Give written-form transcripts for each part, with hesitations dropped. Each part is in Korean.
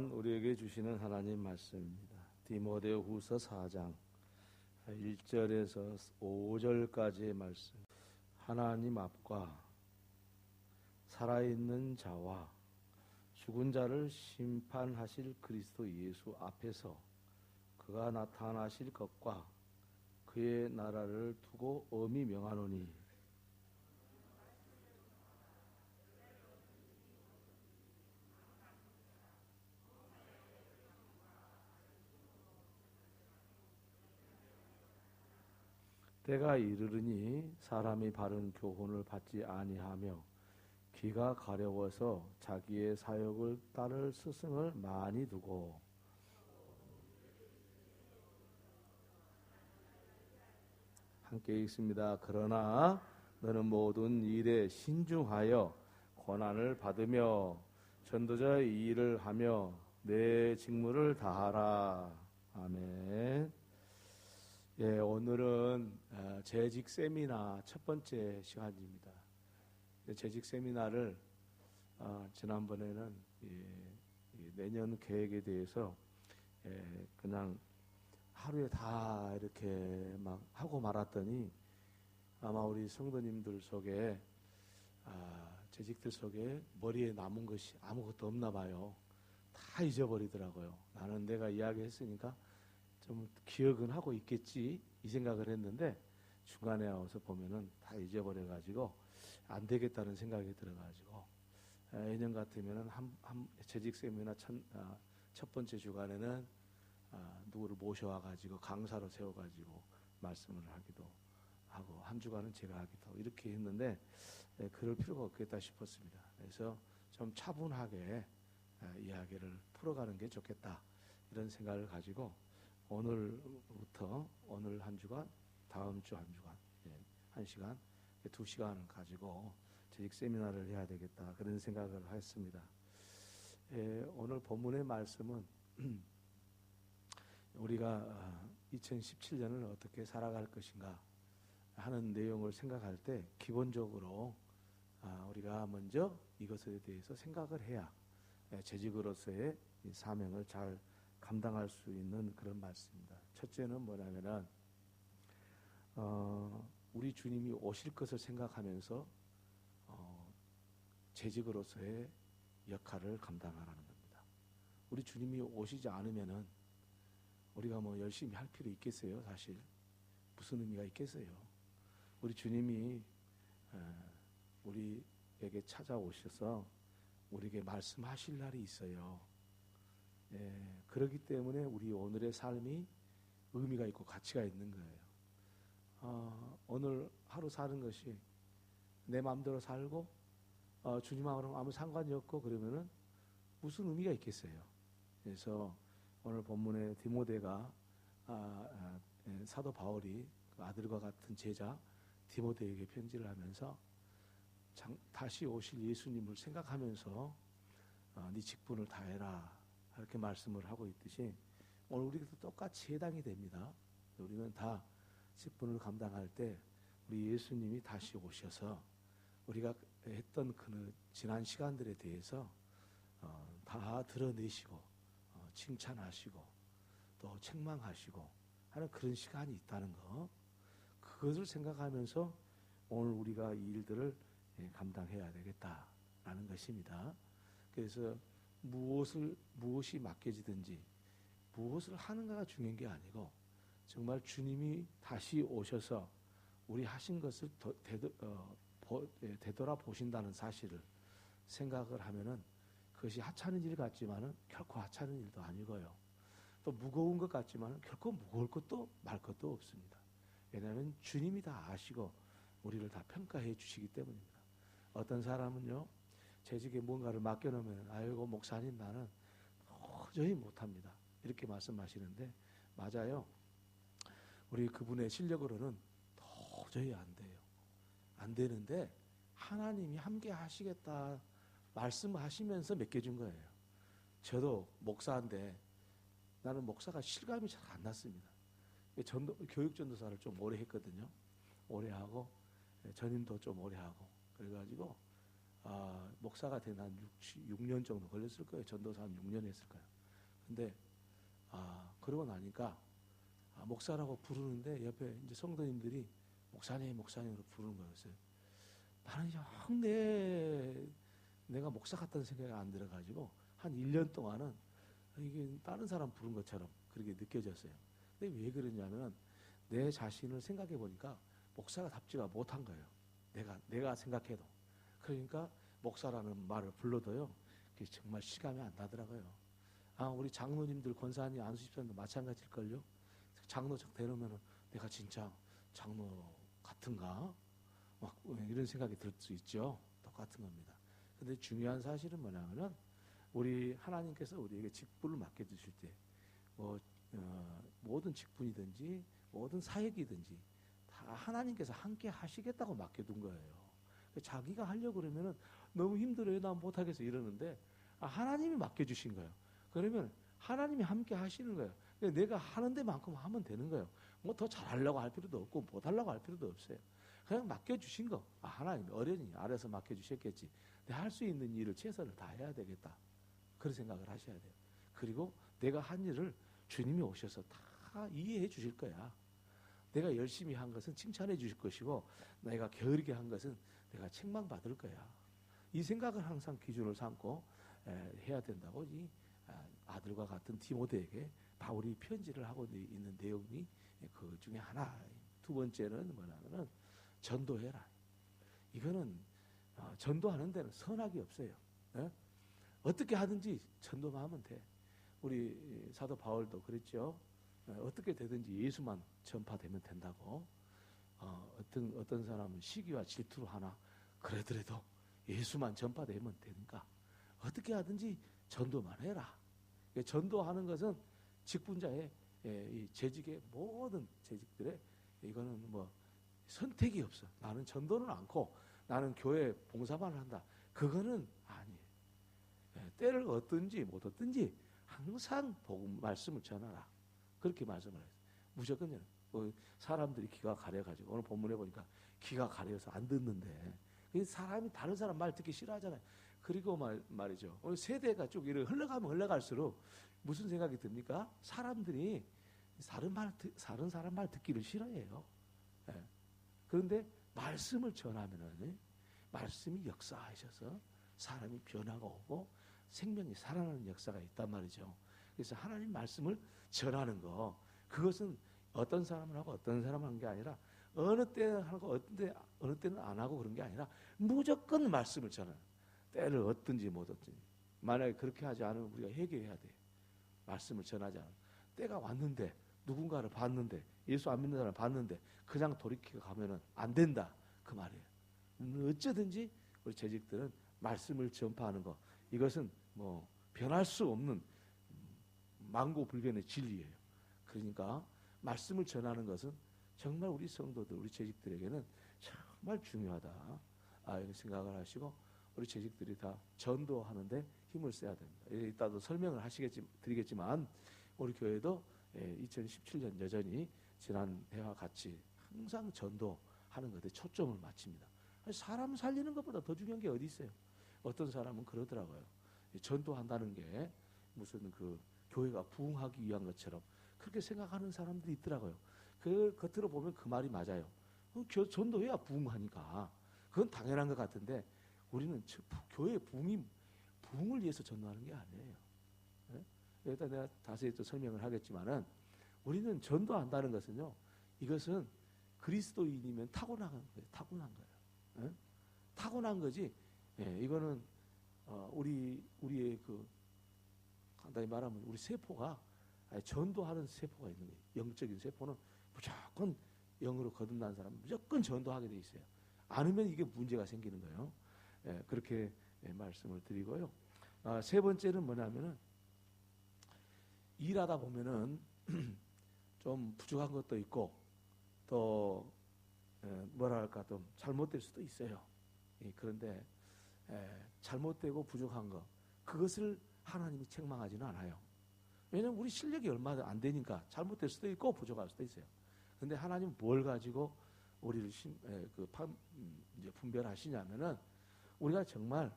또한 우리에게 주시는 하나님 말씀입니다. 디모데후서 4장 1절에서 5절까지의 말씀. 하나님 앞과 살아있는 자와 죽은 자를 심판하실 그리스도 예수 앞에서 그가 나타나실 것과 그의 나라를 두고 엄히 명하노니 때가 이르르니 사람이 바른 교훈을 받지 아니하며 귀가 가려워서 자기의 사욕을 따를 스승을 많이 두고 함께 읽습니다. 그러나 너는 모든 일에 신중하여 고난을 받으며 전도자의 일을 하며 내 직무를 다하라. 아멘. 예, 오늘은 재직 세미나 첫 번째 시간입니다. 재직 세미나를 지난번에는 내년 계획에 대해서 그냥 하루에 다 이렇게 막 하고 말았더니 아마 우리 성도님들 속에 재직들 속에 머리에 남은 것이 아무것도 없나 봐요. 다 잊어버리더라고요. 나는 내가 이야기했으니까 좀 기억은 하고 있겠지 이 생각을 했는데 중간에 와서 보면은 다 잊어버려가지고 안 되겠다는 생각이 들어가지고 예년 같으면은 한 재직 세미나 첫 번째 주간에는 누구를 모셔와가지고 강사로 세워가지고 말씀을 하기도 하고 한 주간은 제가 하기도 이렇게 했는데 그럴 필요가 없겠다 싶었습니다. 그래서 좀 차분하게 이야기를 풀어가는 게 좋겠다 이런 생각을 가지고 오늘부터 오늘 한 주간 다음 주 한 주간 1시간 2시간을 가지고 재직 세미나를 해야 되겠다 그런 생각을 했습니다. 오늘 본문의 말씀은 우리가 2017년을 어떻게 살아갈 것인가 하는 내용을 생각할 때 기본적으로 우리가 먼저 이것에 대해서 생각을 해야 재직으로서의 사명을 잘 감당할 수 있는 그런 말씀입니다. 첫째는 뭐냐면은 우리 주님이 오실 것을 생각하면서 재직으로서의 역할을 감당하라는 겁니다. 우리 주님이 오시지 않으면은 우리가 뭐 열심히 할 필요 있겠어요? 사실 무슨 의미가 있겠어요? 우리 주님이 우리에게 찾아오셔서 우리에게 말씀하실 날이 있어요. 그렇기 때문에 우리 오늘의 삶이 의미가 있고 가치가 있는 거예요. 오늘 하루 사는 것이 내 마음대로 살고 주님하고는 아무 상관이 없고 그러면은 무슨 의미가 있겠어요? 그래서 오늘 본문에 디모데가 사도 바울이 그 아들과 같은 제자 디모데에게 편지를 하면서 다시 오실 예수님을 생각하면서 네 직분을 다해라 이렇게 말씀을 하고 있듯이 오늘 우리도 똑같이 해당이 됩니다. 우리는 다 직분을 감당할 때 우리 예수님이 다시 오셔서 우리가 했던 그 지난 시간들에 대해서 다 드러내시고 칭찬하시고 또 책망하시고 하는 그런 시간이 있다는 거, 그것을 생각하면서 오늘 우리가 이 일들을 감당해야 되겠다라는 것입니다. 그래서 무엇이 맡겨지든지 무엇을 하는가가 중요한 게 아니고 정말 주님이 다시 오셔서 우리 하신 것을 되돌아보신다는 사실을 생각을 하면은 그것이 하찮은 일 같지만은 결코 하찮은 일도 아니고요. 또 무거운 것 같지만은 결코 무거울 것도 말 것도 없습니다. 왜냐하면 주님이 다 아시고 우리를 다 평가해 주시기 때문입니다. 어떤 사람은요, 재직에 뭔가를 맡겨놓으면 아이고 목사님 나는 도저히 못합니다 이렇게 말씀하시는데 맞아요. 우리 그분의 실력으로는 도저히 안 돼요. 안 되는데 하나님이 함께 하시겠다 말씀하시면서 맡겨준 거예요. 저도 목사인데 나는 목사가 실감이 잘 안 났습니다. 교육전도사를 좀 오래 했거든요. 오래 하고 전임도 좀 오래 하고 그래가지고 목사가 된 한 6년 정도 걸렸을 거예요. 전도사 한 6년 했을 거예요. 근데 그러고 나니까 목사라고 부르는데 옆에 이제 성도님들이 목사님, 목사님으로 부르는 거였어요. 나는 영 내가 목사 같다는 생각이 안 들어가지고 한 1년 동안은 이게 다른 사람 부른 것처럼 그렇게 느껴졌어요. 근데 왜 그러냐면 내 자신을 생각해 보니까 목사가 답지가 못한 거예요. 내가 생각해도. 그러니까 목사라는 말을 불러도요, 그게 정말 실감이 안 나더라고요. 우리 장로님들, 권사님, 안수집사님도 마찬가지일걸요. 장로직 되려면 내가 진짜 장로 같은가? 막 이런 생각이 들 수 있죠. 똑같은 겁니다. 근데 중요한 사실은 뭐냐면은 우리 하나님께서 우리에게 직분을 맡겨주실 때 모든 직분이든지 모든 사역이든지 다 하나님께서 함께 하시겠다고 맡겨둔 거예요. 자기가 하려고 그러면은 너무 힘들어요. 난 못하겠어 이러는데 하나님이 맡겨주신 거예요. 그러면 하나님이 함께 하시는 거예요. 내가 하는 데만큼 하면 되는 거예요. 뭐 더 잘하려고 할 필요도 없고 못하려고 할 필요도 없어요. 그냥 맡겨주신 거. 하나님 어련히 알아서 맡겨주셨겠지. 내가 할 수 있는 일을 최선을 다해야 되겠다. 그런 생각을 하셔야 돼요. 그리고 내가 한 일을 주님이 오셔서 다 이해해 주실 거야. 내가 열심히 한 것은 칭찬해 주실 것이고 내가 게으르게 한 것은 내가 책망받을 거야. 이 생각을 항상 기준을 삼고 해야 된다고 이 아들과 같은 디모데에게 바울이 편지를 하고 있는 내용이 그 중에 하나. 두 번째는 뭐냐면은 전도해라. 이거는 전도하는 데는 선악이 없어요. 어떻게 하든지 전도만 하면 돼. 우리 사도 바울도 그랬죠. 어떻게 되든지 예수만 전파되면 된다고. 어떤 사람은 시기와 질투로 하나 그러더라도 예수만 전파되면 되니까 어떻게 하든지 전도만 해라. 전도하는 것은 직분자의 이 재직의 모든 재직들의 이거는 뭐 선택이 없어. 나는 전도는 않고 나는 교회 봉사만 한다. 그거는 아니에요. 때를 얻든지 못 얻든지 항상 복음 말씀을 전하라. 그렇게 말씀을 했어요. 무조건요. 사람들이 귀가 가려가지고 오늘 본문에 보니까 귀가 가려서 안 듣는데 사람이 다른 사람 말 듣기 싫어하잖아요. 그리고 말이죠. 오늘 세대가 쭉 이렇게 흘러가면 흘러갈수록 무슨 생각이 듭니까? 사람들이 다른 사람 말 듣기를 싫어해요. 그런데 말씀을 전하면은 말씀이 역사하셔서 사람이 변화가 오고 생명이 살아나는 역사가 있단 말이죠. 그래서 하나님 말씀을 전하는 거 그것은 어떤 사람을 하고 어떤 사람을 하는 게 아니라 어느 때는 하고 어느 때는 안 하고 그런 게 아니라 무조건 말씀을 전하는 때를 얻든지 못 얻든지 만약에 그렇게 하지 않으면 우리가 회개해야 돼요. 말씀을 전하지 않으면 때가 왔는데 누군가를 봤는데 예수 안 믿는 사람을 봤는데 그냥 돌이키고 가면은 안 된다 그 말이에요. 어쩌든지 우리 재직들은 말씀을 전파하는 거 이것은 뭐 변할 수 없는 만고불변의 진리예요. 그러니까 말씀을 전하는 것은 정말 우리 성도들, 우리 재직들에게는 정말 중요하다. 이런 생각을 하시고 우리 재직들이 다 전도하는데 힘을 써야 됩니다. 이따도 설명을 드리겠지만 우리 교회도 2017년 여전히 지난 해와 같이 항상 전도하는 것에 초점을 맞춥니다. 사람 살리는 것보다 더 중요한 게 어디 있어요? 어떤 사람은 그러더라고요. 전도한다는 게 무슨 그 교회가 부흥하기 위한 것처럼 그렇게 생각하는 사람들이 있더라고요. 그 겉으로 보면 그 말이 맞아요. 전도해야 부흥하니까 그건 당연한 것 같은데 우리는 교회의 부흥을 위해서 전도하는 게 아니에요. 여기다 내가 자세히 또 설명을 하겠지만은 우리는 전도한다는 것은요. 이것은 그리스도인이면 타고난 거예요. 타고난 거예요. 타고난 거지. 이거는 우리의 그 간단히 말하면 우리 세포가 전도하는 세포가 있는 거예요. 영적인 세포는 무조건 영으로 거듭난 사람은 무조건 전도하게 돼 있어요. 않으면 이게 문제가 생기는 거예요. 그렇게 말씀을 드리고요. 세 번째는 뭐냐면은 일하다 보면은 좀 부족한 것도 있고 또 뭐랄까 좀 잘못될 수도 있어요. 그런데 잘못되고 부족한 거 그것을 하나님이 책망하지는 않아요. 왜냐하면 우리 실력이 얼마 안 되니까 잘못될 수도 있고 부족할 수도 있어요. 그런데 하나님은 뭘 가지고 우리를 이제 분별하시냐면은 우리가 정말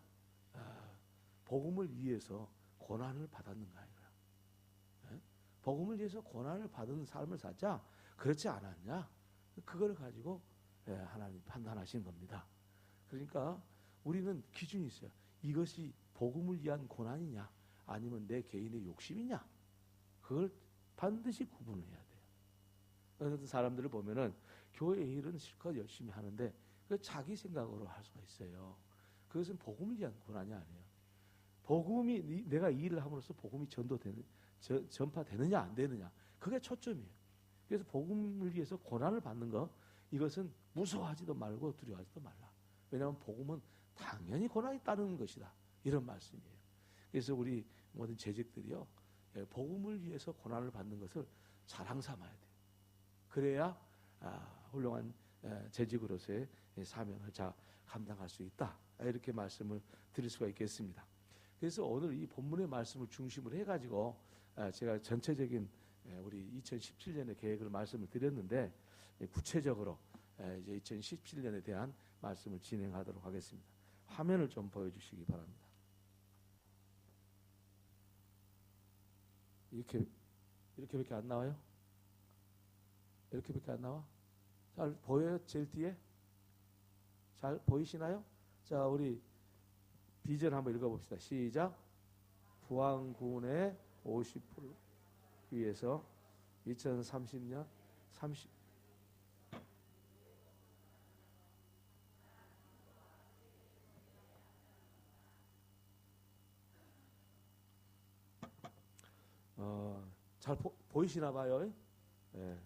복음을 위해서 고난을 받았는가 이거야. 예? 복음을 위해서 고난을 받은 삶을 살자. 그렇지 않았냐? 그걸 가지고 하나님 판단하시는 겁니다. 그러니까 우리는 기준이 있어요. 이것이 복음을 위한 고난이냐 아니면 내 개인의 욕심이냐, 그걸 반드시 구분을 해야 돼요. 어떤 사람들을 보면은 교회 일은 실컷 열심히 하는데 그 자기 생각으로 할 수가 있어요. 그것은 복음을 위한 고난이 아니에요. 복음이, 내가 이 일을 함으로써 복음이 전파되느냐 안 되느냐, 그게 초점이에요. 그래서 복음을 위해서 고난을 받는 거, 이것은 무서워하지도 말고 두려워하지도 말라. 왜냐하면 복음은 당연히 고난이 따르는 것이다, 이런 말씀이에요. 그래서 우리 모든 재직들이요, 복음을 위해서 고난을 받는 것을 자랑 삼아야 돼요. 그래야 훌륭한 재직으로서의 사명을 감당할 수 있다, 이렇게 말씀을 드릴 수가 있겠습니다. 그래서 오늘 이 본문의 말씀을 중심으로 해가지고 제가 전체적인 우리 2017년의 계획을 말씀을 드렸는데, 구체적으로 이제 2017년에 대한 말씀을 진행하도록 하겠습니다. 화면을 좀 보여주시기 바랍니다. 이렇게밖에 안 나와요? 이렇게밖에 안 나와? 잘 보여요? 제일 뒤에? 잘 보이시나요? 자, 우리 비전 한번 읽어봅시다. 시작. 부안군의 50% 위해서 2030년 30 잘 보이시나 봐요. 예.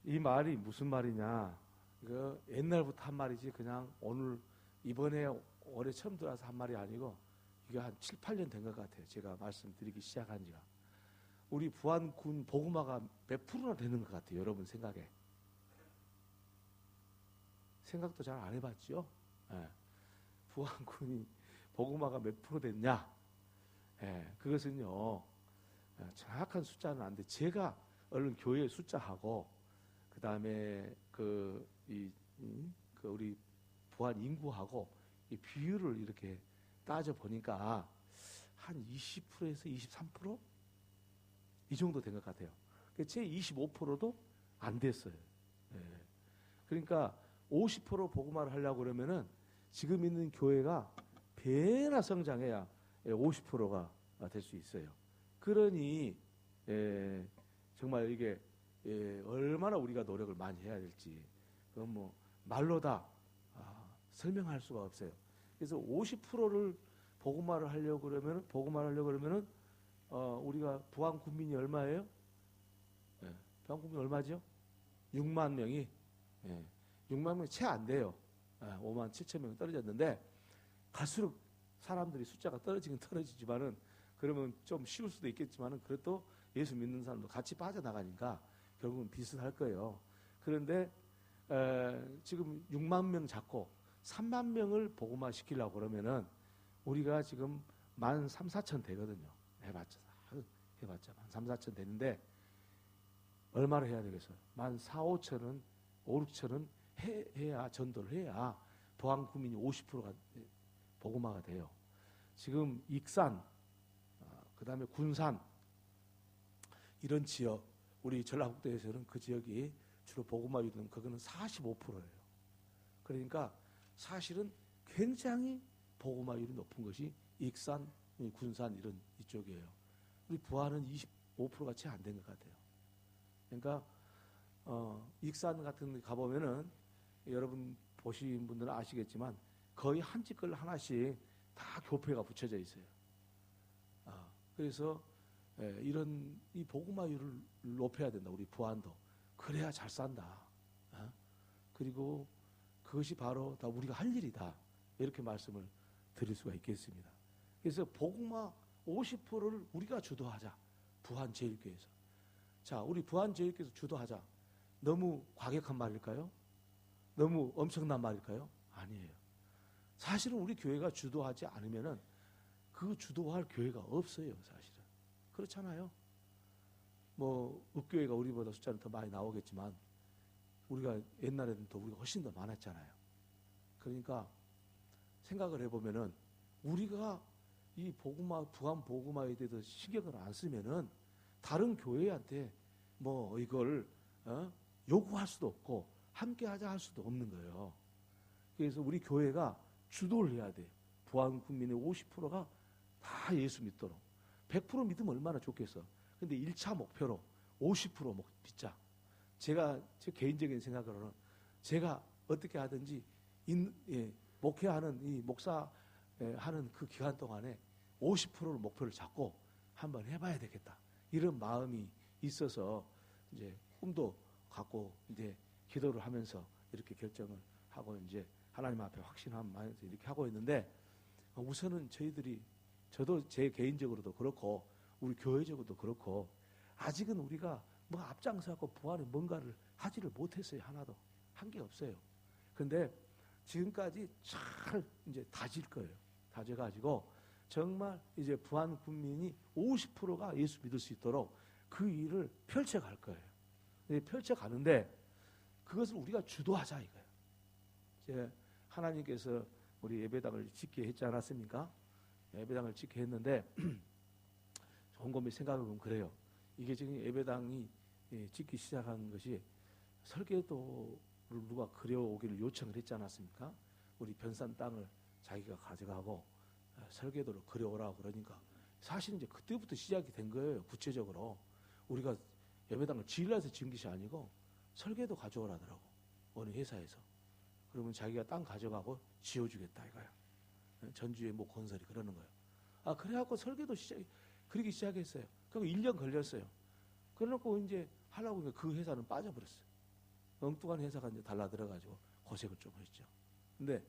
이 말이 무슨 말이냐, 그 옛날부터 한 말이지 그냥 오늘 이번에 올해 처음 들어와서 한 말이 아니고 이게 한 7, 8년 된 것 같아요. 제가 말씀드리기 시작한 지가. 우리 부안군 복음화가 몇 프로나 되는 것 같아요, 여러분 생각에? 생각도 잘 안 해봤죠? 예. 부안군이 복음화가 몇 프로 됐냐? 예. 그것은요, 정확한 숫자는 안 돼. 제가 얼른 교회 숫자하고 그 다음에 우리 부안 인구하고 이 비율을 이렇게 따져 보니까 한 20%에서 23%? 이 정도 된 것 같아요. 제 25%도 안 됐어요. 예. 그러니까 50% 복음화를 하려고 그러면은 지금 있는 교회가 배나 성장해야 50%가 될 수 있어요. 그러니 정말 이게 얼마나 우리가 노력을 많이 해야 될지, 그건 뭐 말로 다 설명할 수가 없어요. 그래서 50%를 복음화를 하려고 그러면은 우리가 부안 군민이 얼마예요? 부안 군민이 얼마죠? 6만 명이 6만 명이 채 안 돼요. 5만 7천 명 떨어졌는데, 갈수록 사람들이 숫자가 떨어지긴 떨어지지만은, 그러면 좀 쉬울 수도 있겠지만은 그래도 예수 믿는 사람도 같이 빠져나가니까 결국은 비슷할 거예요. 그런데 지금 6만 명 잡고 3만 명을 복음화 시키려고 그러면은 우리가 지금 13,4천 되거든요. 해봤자 13,4천 되는데 얼마를 해야 되겠어요? 14,5천은 5,6천은 해야, 전도를 해야 부안 구민이 50%가 복음화가 돼요. 지금 익산, 그 다음에 군산, 이런 지역, 우리 전라북도에서는 그 지역이 주로 복음화율은 그거는 45%예요. 그러니까 사실은 굉장히 복음화율이 높은 것이 익산, 군산 이런 이쪽이에요. 우리 부안은 25%가 채 안 된 것 같아요. 그러니까 익산 같은 데 가보면은 여러분 보신 분들은 아시겠지만 거의 한 집걸 하나씩 다 교회가 붙여져 있어요. 그래서 이런 이 복음화율을 높여야 된다. 우리 부안도 그래야 잘 산다. 그리고 그것이 바로 다 우리가 할 일이다. 이렇게 말씀을 드릴 수가 있겠습니다. 그래서 복음화 50%를 우리가 주도하자. 부안제일교회에서. 자, 우리 부안제일교회에서 주도하자. 너무 과격한 말일까요? 너무 엄청난 말일까요? 아니에요. 사실은 우리 교회가 주도하지 않으면은 그 주도할 교회가 없어요, 사실은. 그렇잖아요. 뭐 읍교회가 우리보다 숫자는 더 많이 나오겠지만 우리가 옛날에는 더 우리가 훨씬 더 많았잖아요. 그러니까 생각을 해보면은 우리가 이 복음화, 부안 복음화에 대해서 신경을 안 쓰면은 다른 교회한테 뭐 이걸 요구할 수도 없고 함께하자 할 수도 없는 거예요. 그래서 우리 교회가 주도를 해야 돼. 부안 국민의 50%가 다 예수 믿도록. 100% 믿으면 얼마나 좋겠어. 근데 1차 목표로 50% 믿자. 제가 제 개인적인 생각으로는 제가 어떻게 하든지 목회하는 이 목사 하는 그 기간 동안에 50%를 목표를 잡고 한번 해봐야 되겠다. 이런 마음이 있어서 이제 꿈도 갖고 이제 기도를 하면서 이렇게 결정을 하고 이제 하나님 앞에 확신한 마음에서 이렇게 하고 있는데 우선은 저도 제 개인적으로도 그렇고 우리 교회적으로도 그렇고 아직은 우리가 뭐 앞장서고 부안에 뭔가를 하지를 못했어요. 하나도 한 게 없어요. 근데 지금까지 잘 이제 다질 거예요. 다져가지고 정말 이제 부안 국민이 50%가 예수 믿을 수 있도록 그 일을 펼쳐갈 거예요. 펼쳐가는데 그것을 우리가 주도하자 이거예요. 이제 하나님께서 우리 예배당을 짓게 했지 않았습니까? 예배당을 짓게 했는데 곰곰이 생각해보면 그래요. 이게 지금 예배당이 짓기 시작한 것이 설계도를 누가 그려오기를 요청을 했지 않았습니까? 우리 변산 땅을 자기가 가져가고 설계도를 그려오라고 그러니까 사실 이제 그때부터 시작이 된 거예요. 구체적으로 우리가 예배당을 지으려 해서 지은 것이 아니고 설계도 가져오라더라고. 어느 회사에서. 그러면 자기가 땅 가져가고 지어주겠다 이거야. 전주에 뭐 건설이 그러는 거예요. 아 그래갖고 설계도 그리기 시작했어요. 그리고 1년 걸렸어요. 그래놓고 이제 하려고 하니까 그 회사는 빠져버렸어요. 엉뚱한 회사가 이제 달라들어가지고 고생을 좀 했죠. 근데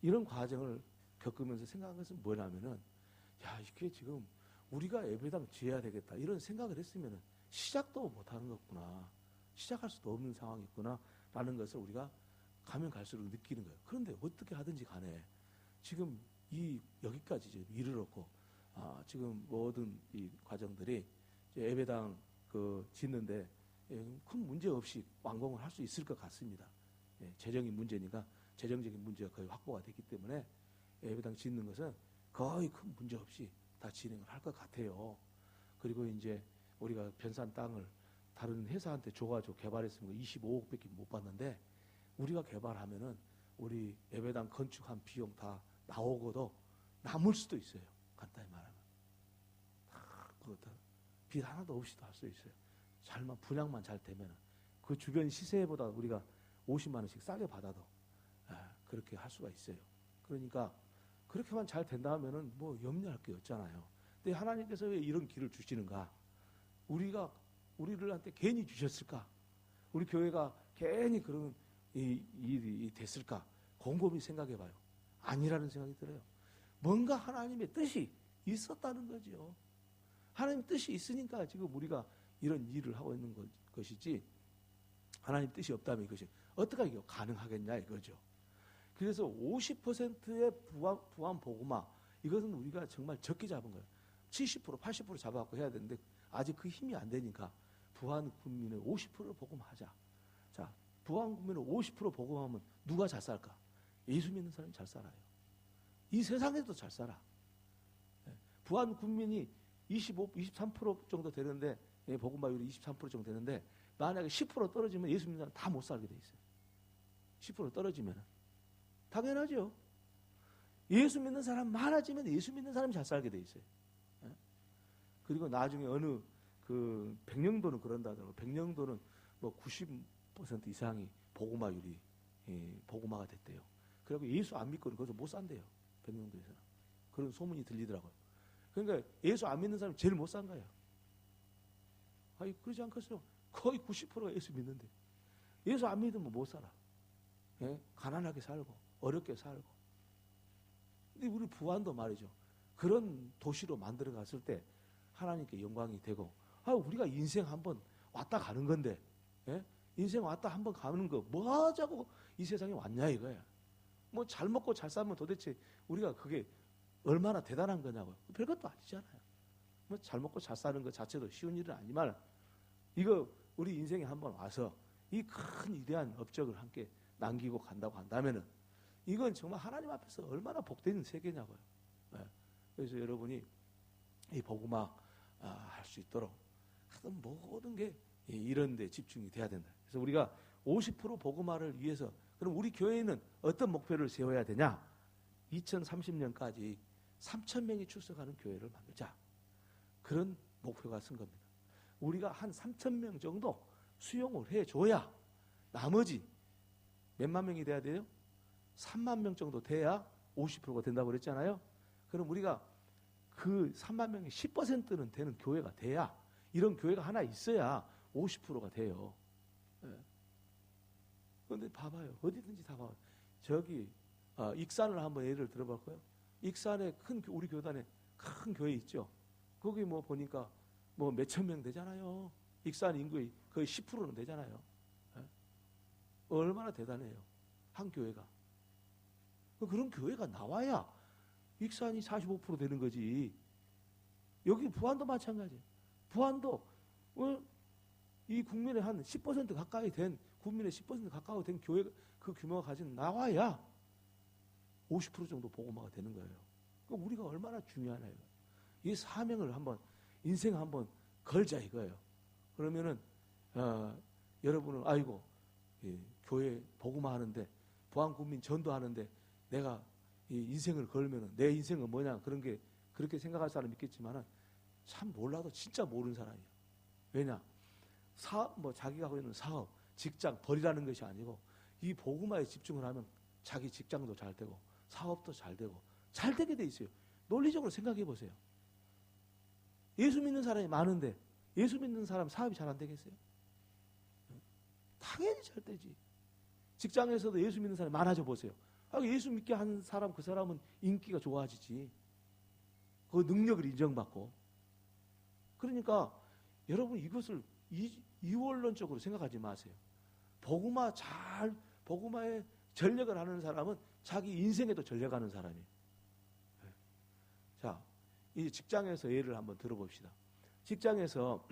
이런 과정을 겪으면서 생각한 것은 뭐냐면은 야 이게 지금 우리가 예배당 지어야 되겠다 이런 생각을 했으면은 시작도 못하는 거구나. 시작할 수도 없는 상황이 있구나 라는 것을 우리가 가면 갈수록 느끼는 거예요. 그런데 어떻게 하든지 간에 지금 여기까지 이제 이르렀고 지금 모든 이 과정들이 이제 예배당 짓는데 큰 문제 없이 완공을 할 수 있을 것 같습니다. 재정이 문제니까 재정적인 문제가 거의 확보가 됐기 때문에 예배당 짓는 것은 거의 큰 문제 없이 다 진행을 할 것 같아요. 그리고 이제 우리가 변산 땅을 다른 회사한테 줘가지고 개발했으면 25억밖에 못 받는데 우리가 개발하면은 우리 예배당 건축한 비용 다 나오고도 남을 수도 있어요. 간단히 말하면 빚 하나도 없이도 할 수 있어요. 분양만 잘 되면은 그 주변 시세보다 우리가 50만 원씩 싸게 받아도 그렇게 할 수가 있어요. 그러니까 그렇게만 잘 된다면은 뭐 염려할 게 없잖아요. 근데 하나님께서 왜 이런 길을 주시는가? 우리들한테 괜히 주셨을까? 우리 교회가 괜히 그런 일이 됐을까? 곰곰이 생각해봐요. 아니라는 생각이 들어요. 뭔가 하나님의 뜻이 있었다는 거죠. 하나님 뜻이 있으니까 지금 우리가 이런 일을 하고 있는 것이지 하나님 뜻이 없다면 이것이 어떻게 이게 가능하겠냐 이거죠. 그래서 50%의 부안 복음화 이것은 우리가 정말 적게 잡은 거예요. 70% 80% 잡아갖고 해야 되는데 아직 그 힘이 안 되니까 부안 국민의 50%를 복음하자. 자, 부안 국민의 50% 복음하면 누가 잘 살까? 예수 믿는 사람이 잘 살아요. 이 세상에도 잘 살아. 부안 국민이 23% 정도 되는데 복음화율이 23% 정도 되는데 만약에 10% 떨어지면 예수 믿는 사람 다 못 살게 돼 있어요. 10% 떨어지면 당연하죠. 예수 믿는 사람 많아지면 예수 믿는 사람이 잘 살게 돼 있어요. 그리고 나중에 어느 그 백령도는 그런다더라고. 백령도는 뭐 90% 이상이 복음화율이 복음화가 됐대요. 그리고 예수 안 믿고는 거기서 못 산대요. 백령도에서는. 그런 소문이 들리더라고요. 그러니까 예수 안 믿는 사람이 제일 못 산 거예요. 아니 그러지 않겠어요? 거의 90%가 예수 믿는데 예수 안 믿으면 못 살아. 가난하게 살고 어렵게 살고. 근데 우리 부안도 말이죠. 그런 도시로 만들어 갔을 때 하나님께 영광이 되고 우리가 인생 한번 왔다 가는 건데 인생 왔다 한번 가는 거 뭐 하자고 이 세상에 왔냐 이거야. 뭐 잘 먹고 잘 살면 도대체 우리가 그게 얼마나 대단한 거냐고요. 별것도 아니잖아요. 뭐 잘 먹고 잘 사는 것 자체도 쉬운 일은 아니지만 이거 우리 인생에 한번 와서 이 큰 위대한 업적을 함께 남기고 간다고 한다면은 이건 정말 하나님 앞에서 얼마나 복된 세계냐고요. 예. 그래서 여러분이 이 복음화 할 수 있도록 하여튼 모든 게 이런 데 집중이 돼야 된다. 그래서 우리가 50% 복음화를 위해서 그럼 우리 교회는 어떤 목표를 세워야 되냐? 2030년까지 3,000명이 출석하는 교회를 만들자. 그런 목표가 쓴 겁니다. 우리가 한 3,000명 정도 수용을 해줘야 나머지 몇만 명이 돼야 돼요? 3만 명 정도 돼야 50%가 된다고 그랬잖아요. 그럼 우리가 그 3만 명의 10%는 되는 교회가 돼야 이런 교회가 하나 있어야 50%가 돼요. 그런데 봐봐요. 어디든지 다 봐요. 저기 익산을 한번 예를 들어볼까요? 익산에 우리 교단에 큰 교회 있죠. 거기 뭐 보니까 뭐 몇천 명 되잖아요. 익산 인구의 거의 10%는 되잖아요. 얼마나 대단해요. 한 교회가. 그런 교회가 나와야 익산이 45% 되는 거지. 여기 부안도 마찬가지예요. 부안도 이 국민의 한 10% 가까이 된 국민의 10% 가까이 된 교회 그 규모가 가진 나와야 50% 정도 복음화가 되는 거예요. 그러니까 우리가 얼마나 중요하나요? 이 사명을 한번 인생 한번 걸자 이거예요. 그러면은 여러분은 아이고 교회 복음화 하는데 부안 국민 전도하는데 내가 이 인생을 걸면은 내 인생은 뭐냐 그런 게 그렇게 생각할 사람 있겠지만은 참 몰라도 진짜 모르는 사람이에요. 왜냐? 사업 뭐 자기가 하고 있는 사업, 직장 버리라는 것이 아니고 이 복음화에 집중을 하면 자기 직장도 잘 되고 사업도 잘 되고 잘 되게 돼 있어요. 논리적으로 생각해 보세요. 예수 믿는 사람이 많은데 예수 믿는 사람 사업이 잘 안 되겠어요? 당연히 잘 되지. 직장에서도 예수 믿는 사람이 많아져 보세요. 예수 믿게 한 사람 그 사람은 인기가 좋아지지. 그 능력을 인정받고. 그러니까 여러분 이것을 이원론적으로 생각하지 마세요. 복음화에 전력을 하는 사람은 자기 인생에도 전력하는 사람이에요. 자, 이 직장에서 예를 한번 들어봅시다. 직장에서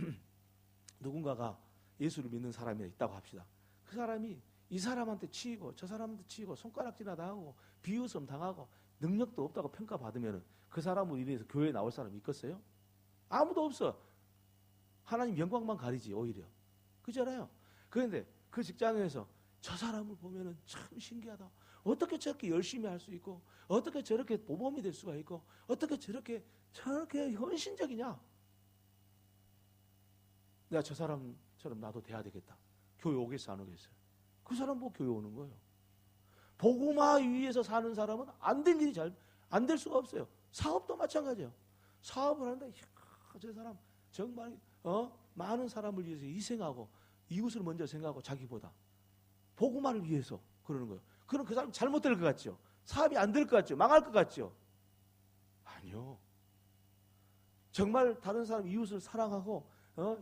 누군가가 예수를 믿는 사람이 있다고 합시다. 그 사람이 이 사람한테 치이고 저 사람한테 치이고 손가락질이나 당하고 비웃음 당하고 능력도 없다고 평가받으면 그 사람으로 인해서 교회에 나올 사람이 있겠어요? 아무도 없어. 하나님 영광만 가리지 오히려. 그잖아요. 그런데 그 직장에서 저 사람을 보면은 참 신기하다. 어떻게 저렇게 열심히 할 수 있고 어떻게 저렇게 모범이 될 수가 있고 어떻게 저렇게 헌신적이냐. 내가 저 사람처럼 나도 돼야 되겠다. 교회 오겠어 안 오겠어요? 그 사람 보고 교회 오는 거예요. 복음화 위에서 사는 사람은 안 될 일이 안 될 수가 없어요. 사업도 마찬가지예요. 사업을 하는데 저 사람 정말 많은 사람을 위해서 희생하고 이웃을 먼저 생각하고 자기보다 복음화를 위해서 그러는 거예요. 그럼 그 사람 잘못될 것 같죠? 사업이 안 될 것 같죠? 망할 것 같죠? 아니요. 정말 다른 사람 이웃을 사랑하고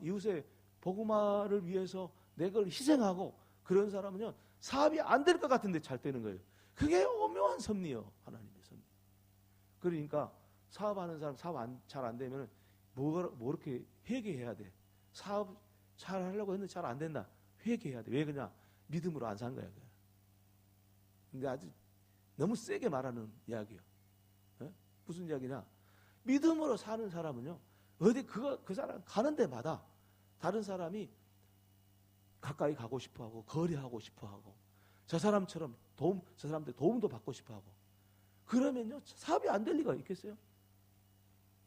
이웃의 복음화를 위해서 내 걸 희생하고 그런 사람은요 사업이 안 될 것 같은데 잘 되는 거예요. 그게 오묘한 섭리요. 하나님의 섭리. 그러니까 사업하는 사람 사업 잘 안 되면 뭐 이렇게 회개해야 돼. 사업 잘 하려고 했는데 잘 안 된다. 회개해야 돼. 왜 그러냐? 믿음으로 안 산 거야. 근데 아주 너무 세게 말하는 이야기예요. 무슨 이야기냐? 믿음으로 사는 사람은요. 어디 그 사람 가는 데마다 다른 사람이 가까이 가고 싶어하고 거래하고 싶어하고 저 사람처럼 저 사람들 도움도 받고 싶어하고 그러면요 사업이 안 될 리가 있겠어요?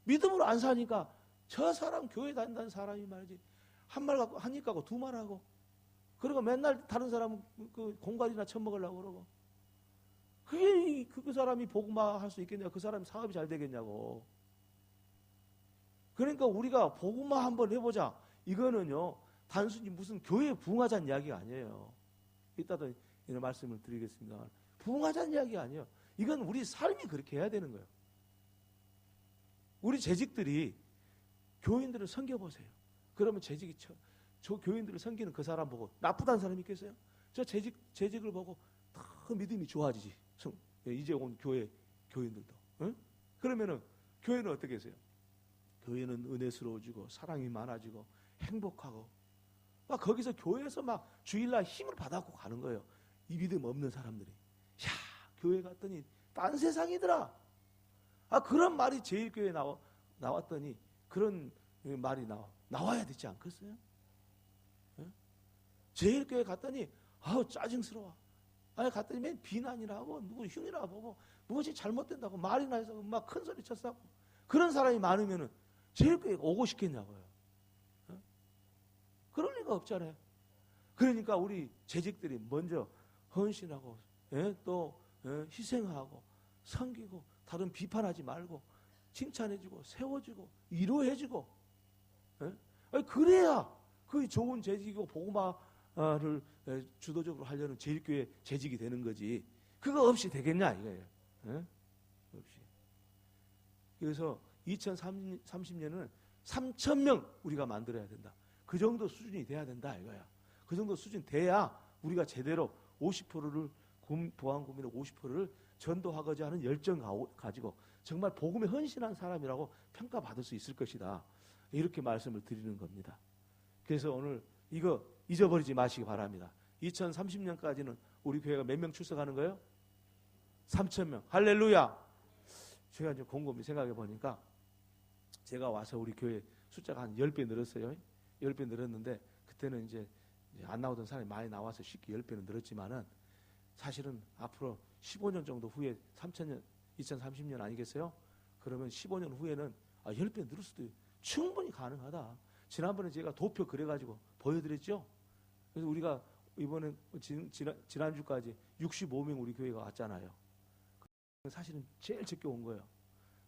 믿음으로 안 사니까 저 사람 교회 다닌다는 사람이 말이지 한 말 갖고 한 입 갖고 두 말 하고 그리고 맨날 다른 사람은 그 공갈이나 처먹으려고 그러고 그게 그 사람이 복음화 할 수 있겠냐? 그 사람이 사업이 잘 되겠냐고. 그러니까 우리가 복음화 한번 해보자. 이거는요 단순히 무슨 교회 부흥하자는 이야기가 아니에요. 이따도 이런 말씀을 드리겠습니다. 부흥하자는 이야기 아니에요. 이건 우리 삶이 그렇게 해야 되는 거예요. 우리 재직들이 교인들을 섬겨보세요. 그러면 재직이 저 교인들을 섬기는 그 사람 보고 나쁘다는 사람이 있겠어요? 저 재직을 보고 더 믿음이 좋아지지. 이제 온 교인들도. 응? 그러면은 교회는 어떻게 했어요? 교회는 은혜스러워지고 사랑이 많아지고 행복하고 막 거기서 교회에서 막 주일날 힘을 받아갖고 가는 거예요. 이 믿음 없는 사람들이. 야, 교회 갔더니 딴 세상이더라. 그런 말이 제일교회에 나왔더니 그런 말이 나와야 되지 않겠어요? 제일교회 갔더니 짜증스러워. 갔더니 맨 비난이라 하고 누구 흉이라 보고 무엇이 잘못된다고 말이나 해서 막 큰 소리 쳤어. 그런 사람이 많으면은 제일교회가 오고 싶겠냐고요. 그럴 리가 없잖아요. 그러니까 우리 재직들이 먼저 헌신하고 또 희생하고 섬기고 다른 비판하지 말고 칭찬해주고 세워주고 위로해주고 그래야 그 좋은 재직이고 복음화를 주도적으로 하려는 제일교회 재직이 되는 거지. 그거 없이 되겠냐 이거예요. 없이. 그래서 2030년은 3,000명 우리가 만들어야 된다. 그 정도 수준이 돼야 된다 이거야. 그 정도 수준 돼야 우리가 제대로 50%를 보안국민의 50%를 전도하고자 하는 열정 가지고 정말 복음에 헌신한 사람이라고 평가받을 수 있을 것이다. 이렇게 말씀을 드리는 겁니다. 그래서 오늘 이거 잊어버리지 마시기 바랍니다. 2030년까지는 우리 교회가 몇 명 출석하는 거예요? 3,000명. 할렐루야. 제가 이제 곰곰이 생각해 보니까 제가 와서 우리 교회 숫자가 한 10배 늘었어요. 10배 늘었는데 그때는 이제 안 나오던 사람이 많이 나와서 쉽게 10배는 늘었지만은 사실은 앞으로 15년 정도 후에 2030년 아니겠어요? 그러면 15년 후에는 10배 늘을 수도 충분히 가능하다. 지난번에 제가 도표 그려가지고 보여드렸죠? 그래서 우리가 이번에 지난주까지 65명 우리 교회가 왔잖아요. 사실은 제일 적게 온 거예요.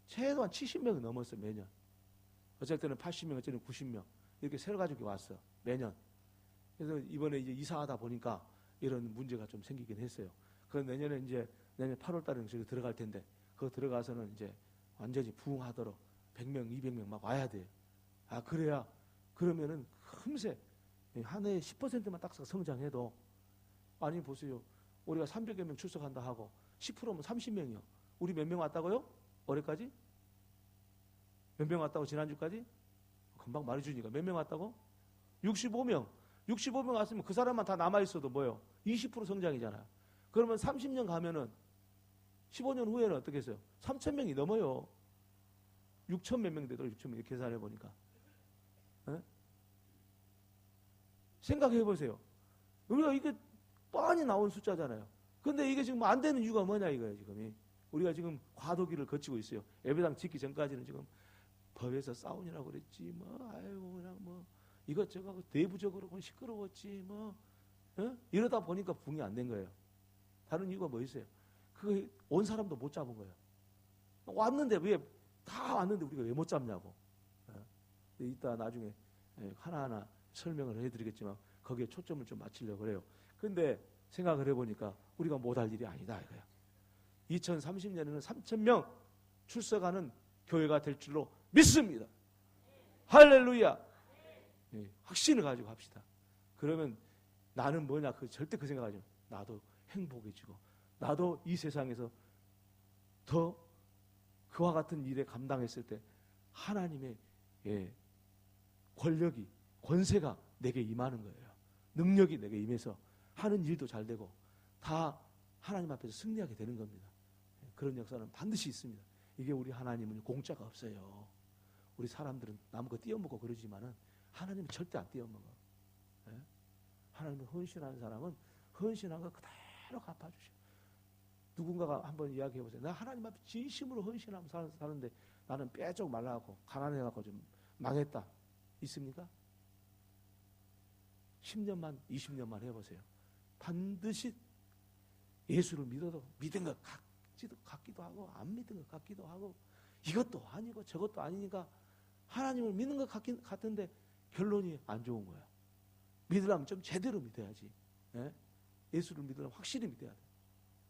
최소한 70명이 넘었어요, 매년. 어쩔 때는 80명, 어쩔 때는 90명. 이렇게 세워가지고 왔어, 매년. 그래서 이번에 이제 이사하다 보니까 이런 문제가 좀 생기긴 했어요. 그래서 내년 8월 달에 저기 들어갈 텐데, 그거 들어가서는 이제 완전히 부흥하도록 100명, 200명 막 와야 돼요. 그래야, 그러면은 금세 한 해에 10%만 딱 성장해도, 아니 보세요. 우리가 300여 명 출석한다 하고 10%면 30명이요. 우리 몇 명 왔다고요? 올해까지? 몇 명 왔다고 지난주까지? 금방 말해주니까 몇 명 왔다고? 65명. 65명 왔으면 그 사람만 다 남아있어도 뭐요? 20% 성장이잖아요. 그러면 30년 가면은 15년 후에는 어떻게 했어요? 3,000명이 넘어요. 6천 몇 명 되더라고요. 6천 명 계산해 보니까. 생각해 보세요. 우리가 이게 뻔히 나온 숫자잖아요. 근데 이게 지금 안 되는 이유가 뭐냐 이거예요, 지금. 우리가 지금 과도기를 거치고 있어요. 예배당 짓기 전까지는 지금 법에서 싸우느라고 그랬지, 그냥 이것저것 내부적으로 시끄러웠지, 이러다 보니까 붕이 안 된 거예요. 다른 이유가 뭐 있어요? 그 온 사람도 못 잡은 거예요. 왔는데 다 왔는데 우리가 왜 못 잡냐고. 이따 나중에 하나하나 설명을 해드리겠지만 거기에 초점을 좀 맞추려고 그래요. 근데 생각을 해보니까 우리가 못할 일이 아니다 이거야. 2030년에는 3,000명 출석하는 교회가 될 줄로 믿습니다. 할렐루야. 확신을 가지고 합시다. 그러면 나는 뭐냐, 절대 그 생각하지 마. 나도 행복해지고 나도 이 세상에서 더 그와 같은 일에 감당했을 때 하나님의 권력이, 권세가 내게 임하는 거예요. 능력이 내게 임해서 하는 일도 잘 되고 다 하나님 앞에서 승리하게 되는 겁니다. 그런 역사는 반드시 있습니다. 이게 우리 하나님은 공짜가 없어요. 우리 사람들은 남거 띄어먹고 그러지만은 하나님은 절대 안 띄어먹어. 하나님은 헌신하는 사람은 헌신한 거 그대로 갚아주셔. 누군가가 한번 이야기해보세요. 나 하나님 앞에 진심으로 헌신하면서 사는데 나는 빼쪽 말라갖고 가난해갖고 좀 망했다. 있습니까? 10년만 20년만 해보세요. 반드시 예수를 믿어도 믿은 것 같기도 하고 안 믿은 것 같기도 하고 이것도 아니고 저것도 아니니까 하나님을 믿는 것 같은데 결론이 안 좋은 거야. 믿으려면 좀 제대로 믿어야지. 예수를 믿으려면 확실히 믿어야 돼.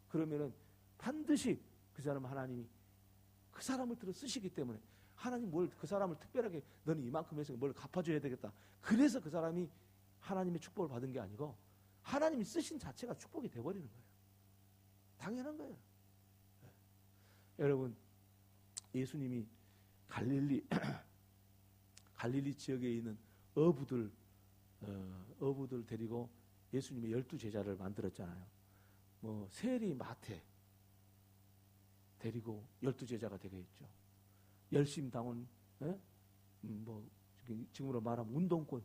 그러면은 반드시 그 사람 하나님이 그 사람을 들어 쓰시기 때문에 하나님 그 사람을 특별하게 너는 이만큼 해서 뭘 갚아줘야 되겠다. 그래서 그 사람이 하나님의 축복을 받은 게 아니고 하나님이 쓰신 자체가 축복이 돼버리는 거예요. 당연한 거예요. 여러분, 예수님이 갈릴리 지역에 있는 어부들 데리고 예수님이 12 제자를 만들었잖아요. 세리, 마태, 데리고 12제자가 되게 했죠. 열심당원, 뭐 지금으로 말하면 운동권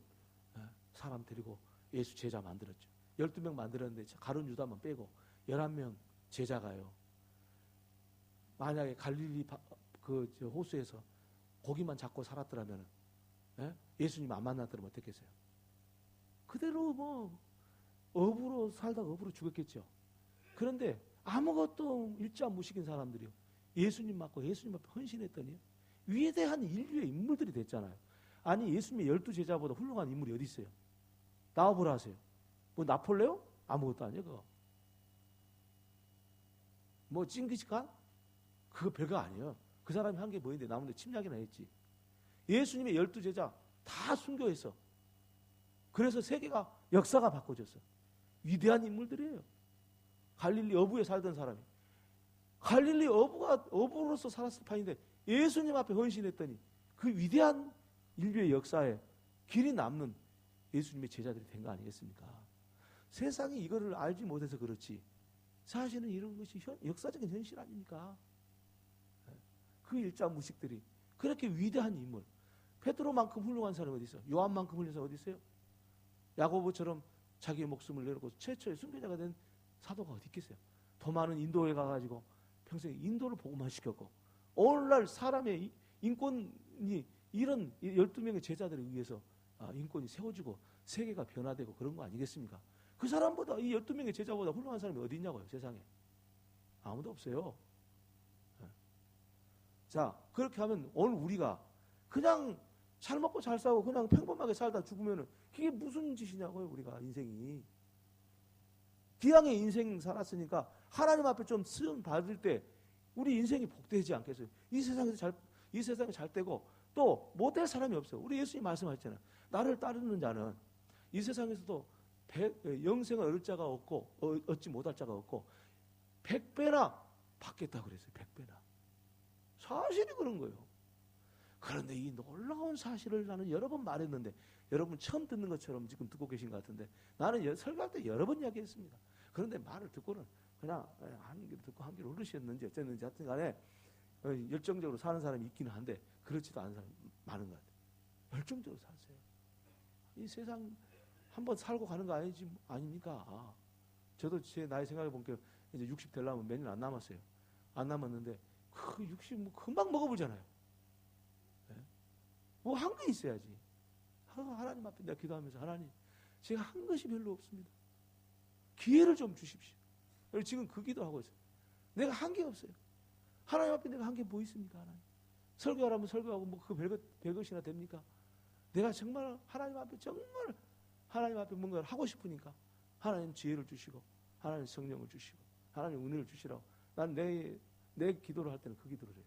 사람 데리고 예수 제자 만들었죠. 12명 만들었는데 가룟 유다만 빼고 11명 제자가요. 만약에 갈릴리 호수에서 고기만 잡고 살았더라면 예수님 안 만났더라면 어땠겠어요? 그대로 뭐 어부로 살다가 어부로 죽었겠죠. 그런데 아무것도 일자무식인 사람들이요. 예수님 맞고 예수님 앞에 헌신했더니 위대한 인류의 인물들이 됐잖아요. 아니 예수님의 12제자보다 훌륭한 인물이 어디 있어요? 나와보라 하세요. 뭐 나폴레옹? 아무것도 아니에요 그거. 뭐 징기스칸? 그거 별거 아니에요. 그 사람이 한 게 뭐인데 남은데 침략이나 했지. 예수님의 12제자 다 순교했어. 그래서 세계가 역사가 바꿔졌어. 위대한 인물들이에요. 갈릴리 어부에 살던 사람이 갈릴리 어부로서 살았을 판인데 예수님 앞에 헌신했더니 그 위대한 인류의 역사에 길이 남는 예수님의 제자들이 된 거 아니겠습니까? 세상이 이거를 알지 못해서 그렇지 사실은 이런 것이 역사적인 현실 아닙니까? 그 일자무식들이 그렇게 위대한 인물, 베드로만큼 훌륭한 사람이 어디 있어? 요한만큼 훌륭한 사람이 어디 있어요? 야고보처럼 자기의 목숨을 내놓고 최초의 순교자가 된 사도가 어디 있겠어요? 더 많은 인도에 가가지고 평생 인도를 복음화 시켰고 오늘날 사람의 인권이 이런 12명의 제자들에 의해서 인권이 세워지고 세계가 변화되고 그런 거 아니겠습니까? 그 사람보다 이 12명의 제자보다 훌륭한 사람이 어디 있냐고요 세상에. 아무도 없어요. 자 그렇게 하면 오늘 우리가 그냥 잘 먹고 잘 싸고 그냥 평범하게 살다 죽으면은 그게 무슨 짓이냐고요 우리가 인생이. 기왕의 인생 살았으니까 하나님 앞에 좀 쓰임 받을 때 우리 인생이 복되지 않겠어요? 이 세상에 잘 되고 또 못될 사람이 없어요. 우리 예수님 말씀하셨잖아요. 나를 따르는 자는 이 세상에서도 영생을 얻을 자가 없고 얻지 못할 자가 없고 100배나 받겠다고 그랬어요. 100배나. 사실이 그런 거예요. 그런데 이 놀라운 사실을 나는 여러 번 말했는데 여러분 처음 듣는 것처럼 지금 듣고 계신 것 같은데 나는 설교할 때 여러 번 이야기했습니다. 그런데 말을 듣고는 그냥 한 귀로 듣고 한 귀로 흐르셨는지 어쨌는지 하여튼 간에 열정적으로 사는 사람이 있기는 한데 그렇지도 않은 사람이 많은 것 같아요. 열정적으로 사세요. 이 세상 한번 살고 가는 거 아닙니까? 저도 제 나이 생각해 보니까 이제 60 되려면 몇 년 안 남았어요. 안 남았는데 그 60 뭐 금방 먹어보잖아요. 네? 뭐 한 게 있어야지. 하나님 앞에 내가 기도하면서 하나님 제가 한 것이 별로 없습니다. 기회를 좀 주십시오. 지금 그 기도하고 있어요. 내가 한 게 없어요. 하나님 앞에 내가 한 게 뭐 있습니까? 하나님. 설교하라면 설교하고 뭐 그 별것이나 됩니까? 내가 정말 하나님 앞에 하나님 앞에 뭔가를 하고 싶으니까 하나님 지혜를 주시고 하나님 성령을 주시고 하나님 은혜를 주시라고 난 내 기도를 할 때는 그 기도를 해요.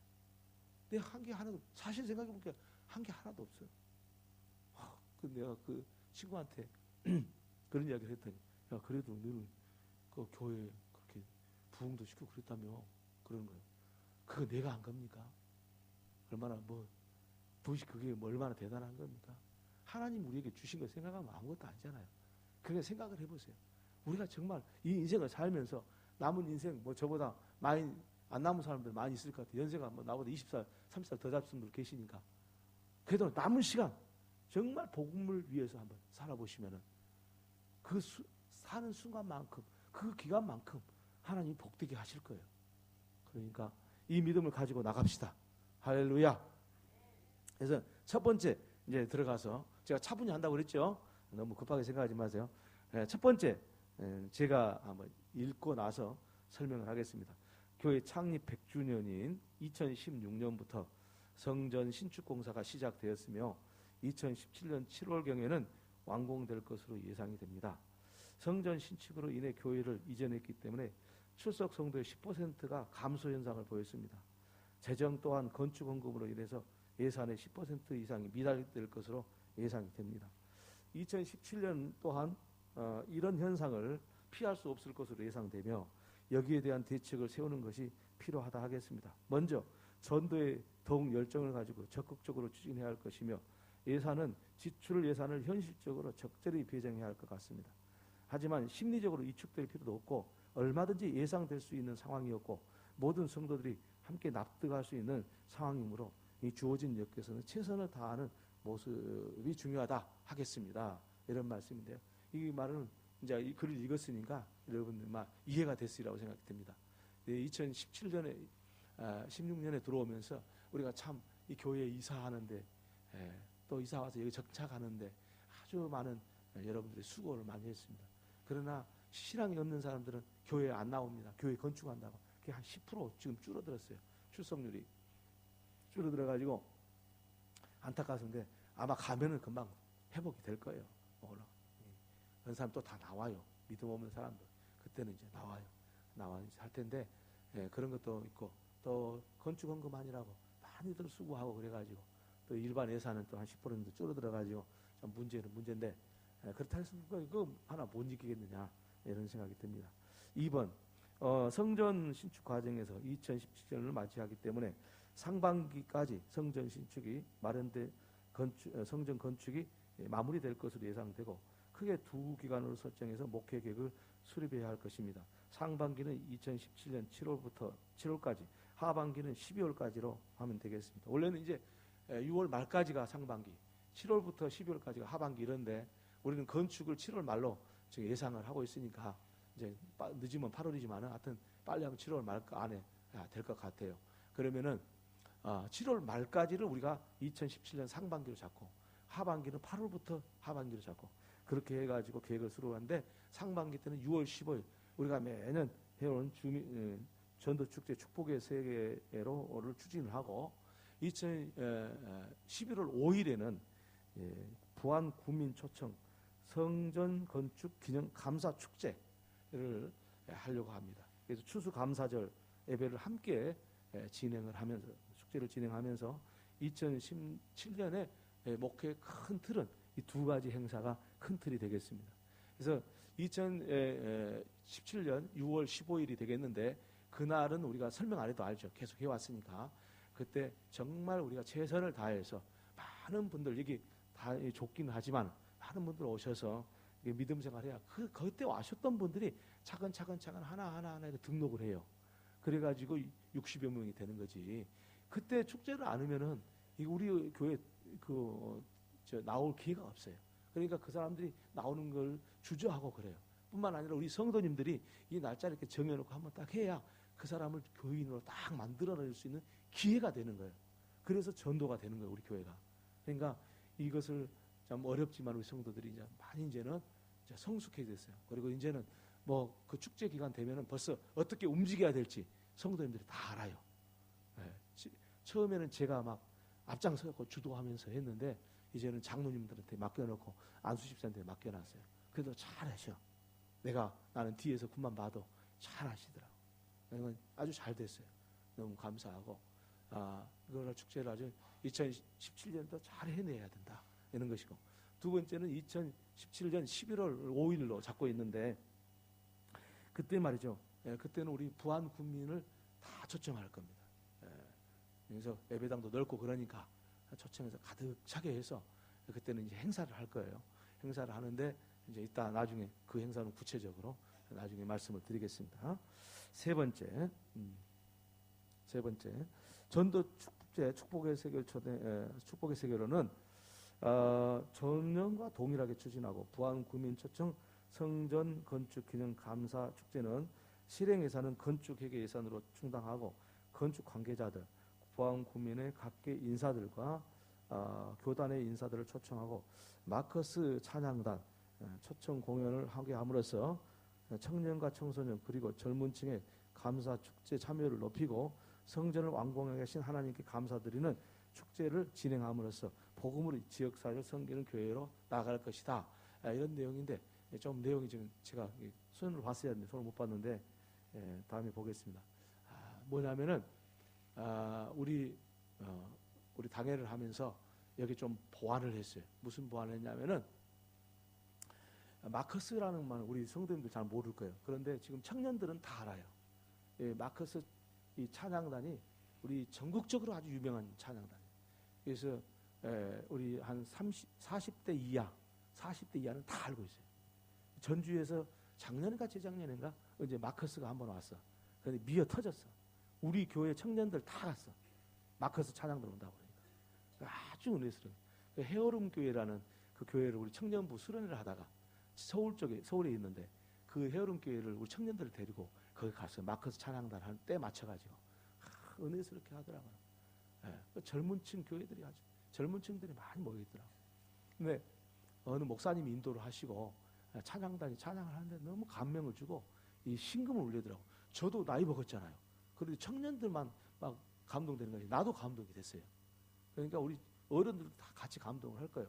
내가 한 게 하나도 사실 생각해 보니까 한 게 하나도 없어요. 내가 그 친구한테 그런 이야기를 했더니 야 그래도 너는 그 교회에 그렇게 부흥도 시키고 그랬다며 그러는 거예요. 그거 내가 한 겁니까? 얼마나 그게 얼마나 대단한 겁니까? 하나님 우리에게 주신 걸 생각하면 아무것도 아니잖아요. 그러니까 생각을 해보세요. 우리가 정말 이 인생을 살면서 남은 인생 저보다 많이 안 남은 사람들 많이 있을 것 같아요. 연세가 나보다 20살, 30살 더 잡은 분들 계시니까. 그래도 남은 시간 정말 복음을 위해서 한번 살아보시면은 그 사는 순간만큼 그 기간만큼 하나님이 복되게 하실 거예요. 그러니까 이 믿음을 가지고 나갑시다. 할렐루야. 그래서 첫 번째 이제 들어가서 제가 차분히 한다고 그랬죠. 너무 급하게 생각하지 마세요. 첫 번째 제가 한번 읽고 나서 설명을 하겠습니다. 교회 창립 100주년인 2016년부터 성전 신축 공사가 시작되었으며 2017년 7월경에는 완공될 것으로 예상이 됩니다. 성전 신축으로 인해 교회를 이전했기 때문에 출석 성도의 10%가 감소 현상을 보였습니다. 재정 또한 건축 헌금으로 인해서 예산의 10% 이상이 미달될 것으로 예상이 됩니다. 2017년 또한 이런 현상을 피할 수 없을 것으로 예상되며 여기에 대한 대책을 세우는 것이 필요하다 하겠습니다. 먼저 전도에 더욱 열정을 가지고 적극적으로 추진해야 할 것이며 지출 예산을 현실적으로 적절히 배정해야 할 것 같습니다. 하지만 심리적으로 위축될 필요도 없고 얼마든지 예상될 수 있는 상황이었고 모든 성도들이 함께 납득할 수 있는 상황이므로 이 주어진 역에서는 최선을 다하는 모습이 중요하다 하겠습니다. 이런 말씀인데요. 이 말은 이제 이 글을 읽었으니까 여러분들 막 이해가 됐으리라고 생각이 듭니다. 2017년에 16년에 들어오면서 우리가 참 이 교회에 이사하는데 또 이사 와서 여기 정착하는데 아주 많은 여러분들이 수고를 많이 했습니다. 그러나 신앙이 없는 사람들은 교회에 안 나옵니다. 교회 건축한다고 그게 한 10% 지금 줄어들었어요. 출석률이 줄어들어가지고 안타까운데 아마 가면은 금방 회복이 될 거예요. 그런 사람 또 다 나와요. 믿음 없는 사람들 그때는 이제 나와요. 할 텐데 그런 것도 있고 또 건축 헌금만이라고 많이들 수고하고 그래가지고 또 일반 예산은 또 한 10% 정도 줄어들어가지고 좀 문제인데 그렇다 해서 그거 하나 못 이기겠느냐 이런 생각이 듭니다. 2번 성전 신축 과정에서 2017년을 맞이하기 때문에 상반기까지 성전 신축이 마련돼 성전 건축이 마무리될 것으로 예상되고 크게 두 기간으로 설정해서 목회 계획을 수립해야 할 것입니다. 상반기는 2017년 7월부터 7월까지, 하반기는 12월까지로 하면 되겠습니다. 원래는 이제 6월 말까지가 상반기, 7월부터 12월까지가 하반기 이런데 우리는 건축을 7월 말로 지금 예상을 하고 있으니까 이제 늦으면 8월이지만은 하여튼 빨리 하면 7월 말 안에 될 것 같아요. 그러면은 7월 말까지를 우리가 2017년 상반기로 잡고 하반기는 8월부터 하반기로 잡고 그렇게 해가지고 계획을 수립하는데 상반기 때는 6월 15일 우리가 매년 해온 전도축제 축복의 세계로를 추진을 하고 11월 5일에는 부안 구민 초청 성전 건축 기념 감사 축제를 하려고 합니다. 그래서 추수감사절 예배를 함께 진행을 하면서 축제를 진행하면서 2017년에 목회의 큰 틀은 이 두 가지 행사가 큰 틀이 되겠습니다. 그래서 2017년 6월 15일이 되겠는데 그날은 우리가 설명 안 해도 알죠. 계속 해왔으니까 그때 정말 우리가 최선을 다해서 많은 분들 여기 다 좁기는 하지만 많은 분들 오셔서 믿음 생활해야 그때 와셨던 분들이 차근차근 하나하나 등록을 해요. 그래가지고 60여 명이 되는 거지. 그때 축제를 안 하면은 우리 교회 나올 기회가 없어요. 그러니까 그 사람들이 나오는 걸 주저하고 그래요. 뿐만 아니라 우리 성도님들이 이 날짜를 이렇게 정해놓고 한번 딱 해야 그 사람을 교인으로 딱 만들어낼 수 있는 기회가 되는 거예요. 그래서 전도가 되는 거예요, 우리 교회가. 그러니까 이것을 좀 어렵지만 우리 성도들이 이제 많이 이제는 이제 성숙해졌어요. 그리고 이제는 뭐 그 축제 기간 되면은 벌써 어떻게 움직여야 될지 성도님들이 다 알아요. 처음에는 제가 막 앞장서고 주도하면서 했는데 이제는 장로님들한테 맡겨놓고 안수집사한테 맡겨놨어요. 그래도 잘하셔. 나는 뒤에서 군만 봐도 잘하시더라고. 아주 잘 됐어요. 너무 감사하고 이거를 축제를 아주 2017년도 잘 해내야 된다 이런 것이고 두 번째는 2017년 11월 5일로 잡고 있는데 그때 말이죠. 그때는 우리 부안 군민을 다 초청할 겁니다. 그래서 예배당도 넓고 그러니까 초청해서 가득 차게 해서 그때는 이제 행사를 할 거예요. 행사를 하는데 이제 이따 나중에 그 행사는 구체적으로 나중에 말씀을 드리겠습니다. 세 번째 전도 축제 축복의 세계로는 전년과 동일하게 추진하고 부안 구민 초청 성전 건축 기념 감사 축제는 실행 예산은 건축 회계 예산으로 충당하고 건축 관계자들 부안 구민의 각계 인사들과 교단의 인사들을 초청하고 마커스 찬양단 초청 공연을 하게 함으로써 청년과 청소년 그리고 젊은 층의 감사 축제 참여를 높이고 성전을 완공해 계신 하나님께 감사드리는 축제를 진행함으로써 복음으로 지역사회를 섬기는 교회로 나아갈 것이다. 이런 내용인데 좀 내용이 지금 제가 손을 봤어야 하는데 손을 못 봤는데 다음에 보겠습니다. 뭐냐면은 우리 당회를 하면서 여기 좀 보완을 했어요. 무슨 보완을 했냐면은 마커스라는 말 우리 성도님들 잘 모를 거예요. 그런데 지금 청년들은 다 알아요. 마커스 이 찬양단이 우리 전국적으로 아주 유명한 찬양단이에요. 그래서 우리 한 40대 이하는 다 알고 있어요. 전주에서 작년인가 재작년인가 이제 마커스가 한번 왔어. 그런데 미어 터졌어. 우리 교회 청년들 다 갔어. 마커스 찬양 들어온다고 그러니까. 아주 은혜스러워. 그 헤어룸 교회라는 그 교회를 우리 청년부 수련회를 하다가 서울에 있는데 그 헤어룸 교회를 우리 청년들을 데리고 거기 갔어요. 마커스 찬양단 하는 때 맞춰가지고 은혜스럽게 하더라고요. 예, 그 젊은층 교회들이 아주 젊은층들이 많이 모여있더라고요. 근데 어느 목사님이 인도를 하시고 찬양단이 찬양을 하는데 너무 감명을 주고 이 신금을 울리더라고요. 저도 나이 먹었잖아요. 그런데 청년들만 막 감동되는 거지. 나도 감동이 됐어요. 그러니까 우리 어른들도 다 같이 감동을 할 거예요.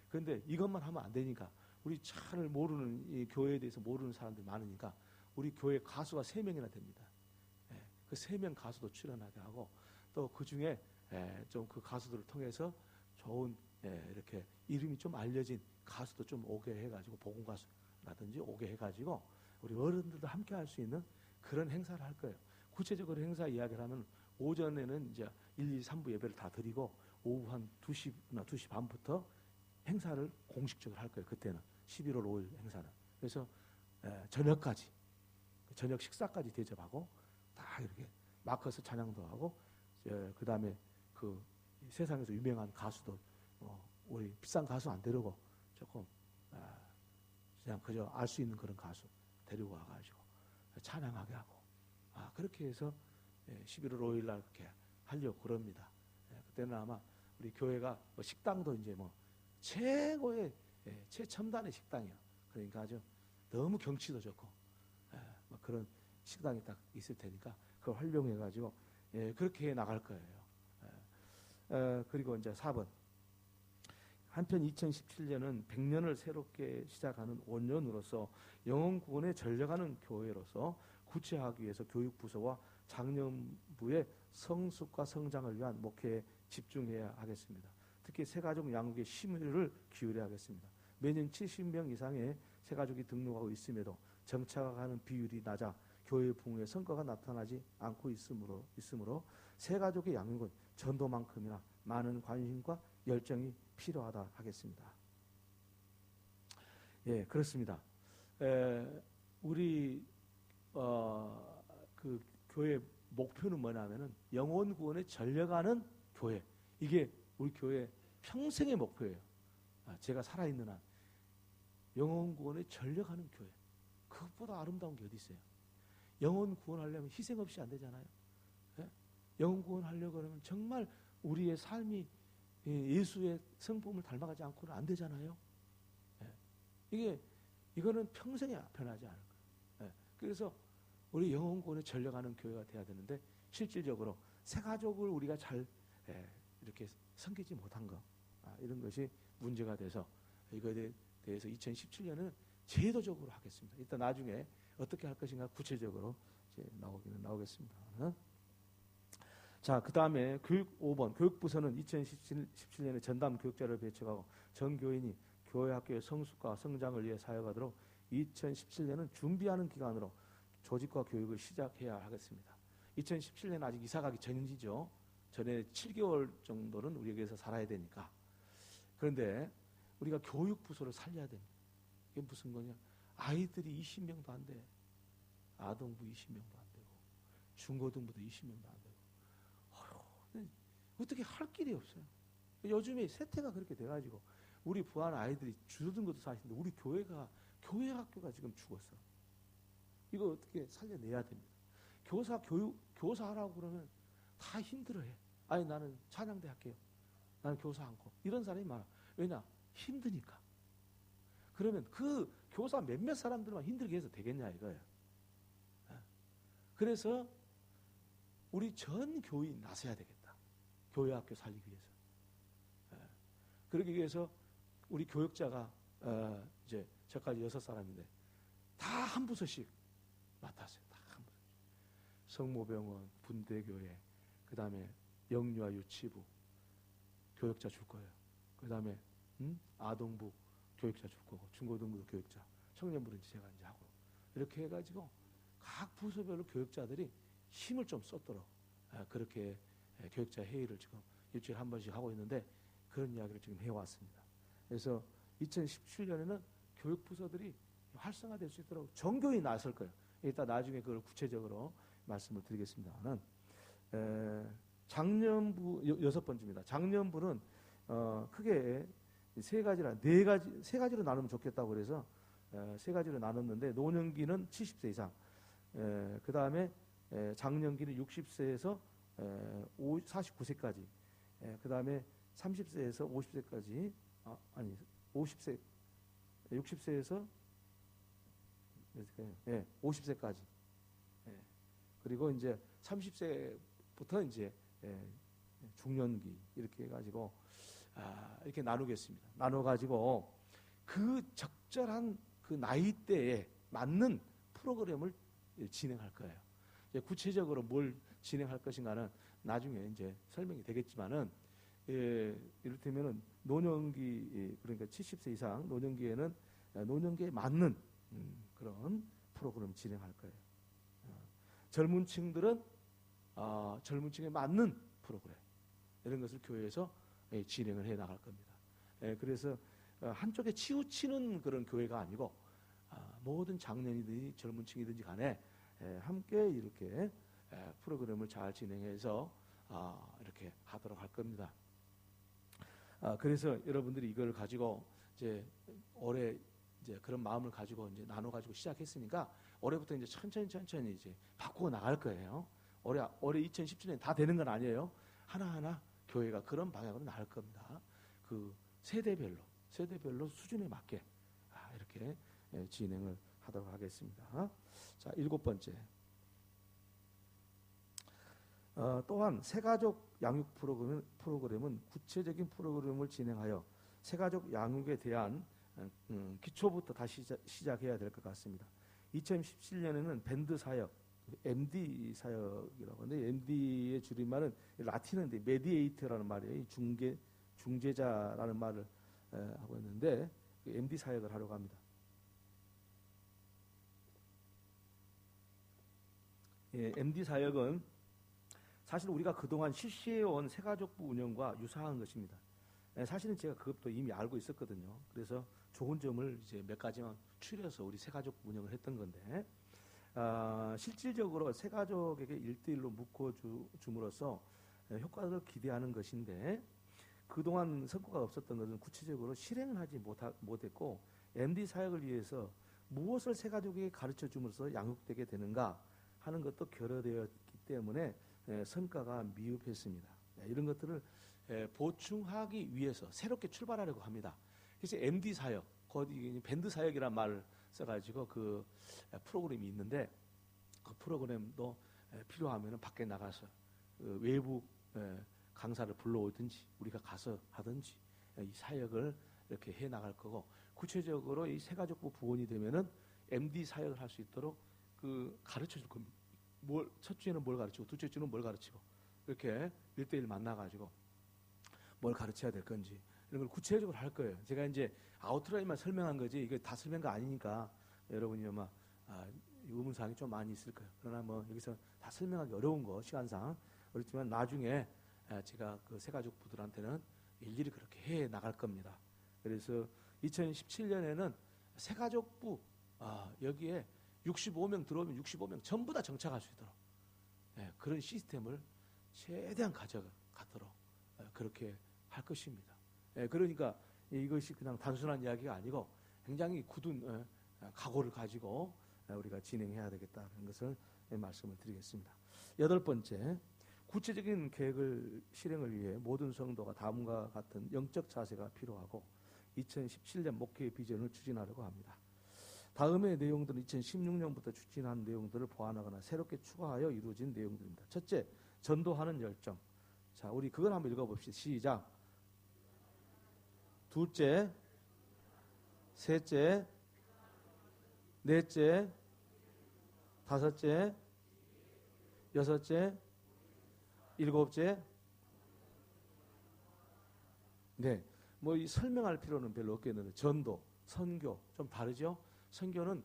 그런데 이것만 하면 안 되니까 우리 잘 모르는 이 교회에 대해서 모르는 사람들이 많으니까 우리 교회 가수가 3명이나 됩니다. 예, 그 3명 가수도 출연하게 하고 또 그 중에 좀 그 가수들을 통해서 좋은 이렇게 이름이 좀 알려진 가수도 좀 오게 해가지고 복음 가수라든지 오게 해가지고 우리 어른들도 함께 할 수 있는 그런 행사를 할 거예요. 구체적으로 행사 이야기를 하면 오전에는 이제 1, 2, 3부 예배를 다 드리고 오후 한 2시나 2시 반부터 행사를 공식적으로 할 거예요. 그때는 11월 5일 행사는. 그래서 저녁까지 저녁 식사까지 대접하고 다 이렇게 마커스 찬양도 하고 그 다음에 그 세상에서 유명한 가수도 우리 비싼 가수 안 데리고 조금 그냥 그저 알 수 있는 그런 가수 데리고 와가지고 찬양하게 하고 그렇게 해서 11월 5일 날 그렇게 하려고 그럽니다. 그때는 아마 우리 교회가 식당도 이제 최고의 최첨단의 식당이야. 그러니까 아주 너무 경치도 좋고 그런 식당이 딱 있을 테니까 그걸 활용해가지고 그렇게 나갈 거예요. 그리고 이제 4번. 한편 2017년은 100년을 새롭게 시작하는 5년으로서 영혼 구원에 전력하는 교회로서 구체화하기 위해서 교육부서와 장년부의 성숙과 성장을 위한 목회에 집중해야 하겠습니다. 특히 새가족 양육에 심혈을 기울여야 하겠습니다. 매년 70명 이상의 새가족이 등록하고 있음에도 정착하는 비율이 낮아 교회 부흥의 성과가 나타나지 않고 있으므로 새가족의 양육은 전도만큼이나 많은 관심과 열정이 필요하다 하겠습니다. 예, 그렇습니다. 우리 그 교회 목표는 뭐냐면은 영혼 구원에 전력하는 교회. 이게 우리 교회 평생의 목표예요. 제가 살아있는 한 영혼 구원에 전력하는 교회. 그것보다 아름다운 게 어디 있어요? 영혼 구원하려면 희생 없이 안 되잖아요. 예? 영혼 구원하려고 그러면 정말 우리의 삶이 예수의 성품을 닮아가지 않고는 안 되잖아요. 예. 이거는 평생에 변하지 않을 거예요. 예. 그래서 우리 영혼 구원에 전력하는 교회가 돼야 되는데 실질적으로 새가족을 우리가 잘 이렇게 섬기지 못한 거 이런 것이 문제가 돼서 이거에 대해서 2017년은 제도적으로 하겠습니다. 일단 나중에 어떻게 할 것인가 구체적으로 이제 나오겠습니다. 자, 그 다음에 5번 교육부서는 2017년에 전담 교육자를 배척하고 전 교인이 교회 학교의 성숙과 성장을 위해 사역하도록 2017년은 준비하는 기간으로 조직과 교육을 시작해야 하겠습니다. 2017년 아직 이사 가기 전이죠. 전에 7개월 정도는 우리에게서 살아야 되니까. 그런데 우리가 교육부서를 살려야 됩니다. 이게 무슨 거냐? 아이들이 20명도 안 돼. 아동부 20명도 안 되고 중고등부도 20명도 안 되고 어떻게 할 길이 없어요. 요즘에 세태가 그렇게 돼가지고 우리 부안 아이들이 줄어든 것도 사실인데 우리 교회 학교가 지금 죽었어. 이거 어떻게 살려내야 됩니다. 교사 하라고 그러면 다 힘들어해. 아니 나는 찬양대 할게요. 나는 교사 않고 이런 사람이 많아. 왜냐? 힘드니까. 그러면 그 교사 몇몇 사람들만 힘들게 해서 되겠냐 이거예요. 그래서 우리 전 교인 나서야 되겠다. 교회 학교 살리기 위해서. 그러기 위해서 우리 교육자가 이제 저까지 6사람인데 다 한 부서씩 맡았어요. 다 한 부서. 성모병원, 분대교회, 그 다음에 영유아 유치부 교육자 줄 거예요. 그 다음에 아동부 교육자 줄 거고 중고등부 교육자, 청년부는 제가 이제 하고 이렇게 해가지고 각 부서별로 교육자들이 힘을 좀 쏟도록 그렇게 교육자 회의를 지금 일주일에 한 번씩 하고 있는데 그런 이야기를 지금 해왔습니다. 그래서 2017년에는 교육부서들이 활성화될 수 있도록 전교인이 나설 거예요. 이따 나중에 그걸 구체적으로 말씀을 드리겠습니다만 장년부 여섯 번째입니다. 장년부는 크게 세 가지로 나누면 좋겠다고 그래서 세 가지로 나눴는데 노년기는 70세 이상, 그 다음에 장년기는 60세에서 49세까지, 그 다음에 30세에서 50세까지, 50세, 60세에서 50세까지, 그리고 이제 30세부터 이제 중년기 이렇게 해가지고 이렇게 나누겠습니다. 나눠가지고 그 적절한 그 나이대에 맞는 프로그램을 진행할 거예요. 이제 구체적으로 뭘 진행할 것인가는 나중에 이제 설명이 되겠지만은, 이를테면은 노년기, 그러니까 70세 이상 노년기에는 노년기에 맞는 그런 프로그램 진행할 거예요. 젊은 층들은 젊은 층에 맞는 프로그램, 이런 것을 교회에서 진행을 해 나갈 겁니다. 그래서 한쪽에 치우치는 그런 교회가 아니고 모든 장년이든지 젊은 층이든지 간에 함께 이렇게 프로그램을 잘 진행해서 이렇게 하도록 할 겁니다. 그래서 여러분들이 이걸 가지고 이제 올해 이제 그런 마음을 가지고 이제 나눠 가지고 시작했으니까 올해부터 이제 천천히 이제 바꾸어 나갈 거예요. 올해 2017년 다 되는 건 아니에요. 하나하나 교회가 그런 방향으로 나갈 겁니다. 그 세대별로 수준에 맞게 이렇게 진행을 하도록 하겠습니다. 자, 7번째. 또한 새가족 양육 프로그램은 구체적인 프로그램을 진행하여 새가족 양육에 대한 기초부터 다시 시작해야 될 것 같습니다. 2017년에는 밴드 사역, MD 사역이라고 하는데, MD의 줄임말은 라틴어인데 메디에이터라는 말이에요. 중재자라는 말을 하고 있는데, MD 사역을 하려고 합니다. MD 사역은 사실 우리가 그동안 실시해온 새가족부 운영과 유사한 것입니다. 사실은 제가 그것도 이미 알고 있었거든요. 그래서 좋은 점을 이제 몇 가지만 추려서 우리 새가족부 운영을 했던 건데, 실질적으로 새가족에게 1대1로 묶어줌으로써 효과를 기대하는 것인데, 그동안 성과가 없었던 것은 구체적으로 실행을 하지 못했고, MD 사역을 위해서 무엇을 새가족에게 가르쳐 줌으로써 양육되게 되는가 하는 것도 결여되었기 때문에 성과가 미흡했습니다. 이런 것들을 보충하기 위해서 새롭게 출발하려고 합니다. 그래서 MD 사역, 밴드 사역이라는 말을 써가지고 그 프로그램이 있는데, 그 프로그램도 필요하면 밖에 나가서 외부 강사를 불러오든지 우리가 가서 하든지 이 사역을 이렇게 해 나갈 거고, 구체적으로 이 새가족부 부원이 되면은 MD 사역을 할 수 있도록 그 가르쳐 줄 겁니다. 첫 주에는 뭘 가르치고 둘째 주는 뭘 가르치고, 이렇게 1대1 만나가지고 뭘 가르쳐야 될 건지 이런 걸 구체적으로 할 거예요. 제가 이제 아웃라인만 설명한 거지 이게 다 설명한 거 아니니까 여러분이 아마 의문사항이 좀 많이 있을 거예요. 그러나 뭐 여기서 다 설명하기 어려운 거 시간상 그렇지만 나중에 제가 그 새가족부들한테는 일일이 그렇게 해 나갈 겁니다. 그래서 2017년에는 새가족부 여기에 65명 들어오면 65명 전부 다 정착할 수 있도록 그런 시스템을 최대한 가져가도록 그렇게 할 것입니다. 그러니까 이것이 그냥 단순한 이야기가 아니고 굉장히 굳은 각오를 가지고 우리가 진행해야 되겠다는 것을 말씀을 드리겠습니다. 8번째, 구체적인 계획을 실행을 위해 모든 성도가 다음과 같은 영적 자세가 필요하고 2017년 목회 비전을 추진하려고 합니다. 다음의 내용들은 2016년부터 추진한 내용들을 보완하거나 새롭게 추가하여 이루어진 내용들입니다. 첫째, 전도하는 열정. 자, 우리 그걸 한번 읽어봅시다. 시작. 둘째, 셋째, 넷째, 다섯째, 여섯째, 일곱째. 네, 뭐 이 설명할 필요는 별로 없겠는데 전도, 선교 좀 다르죠? 선교는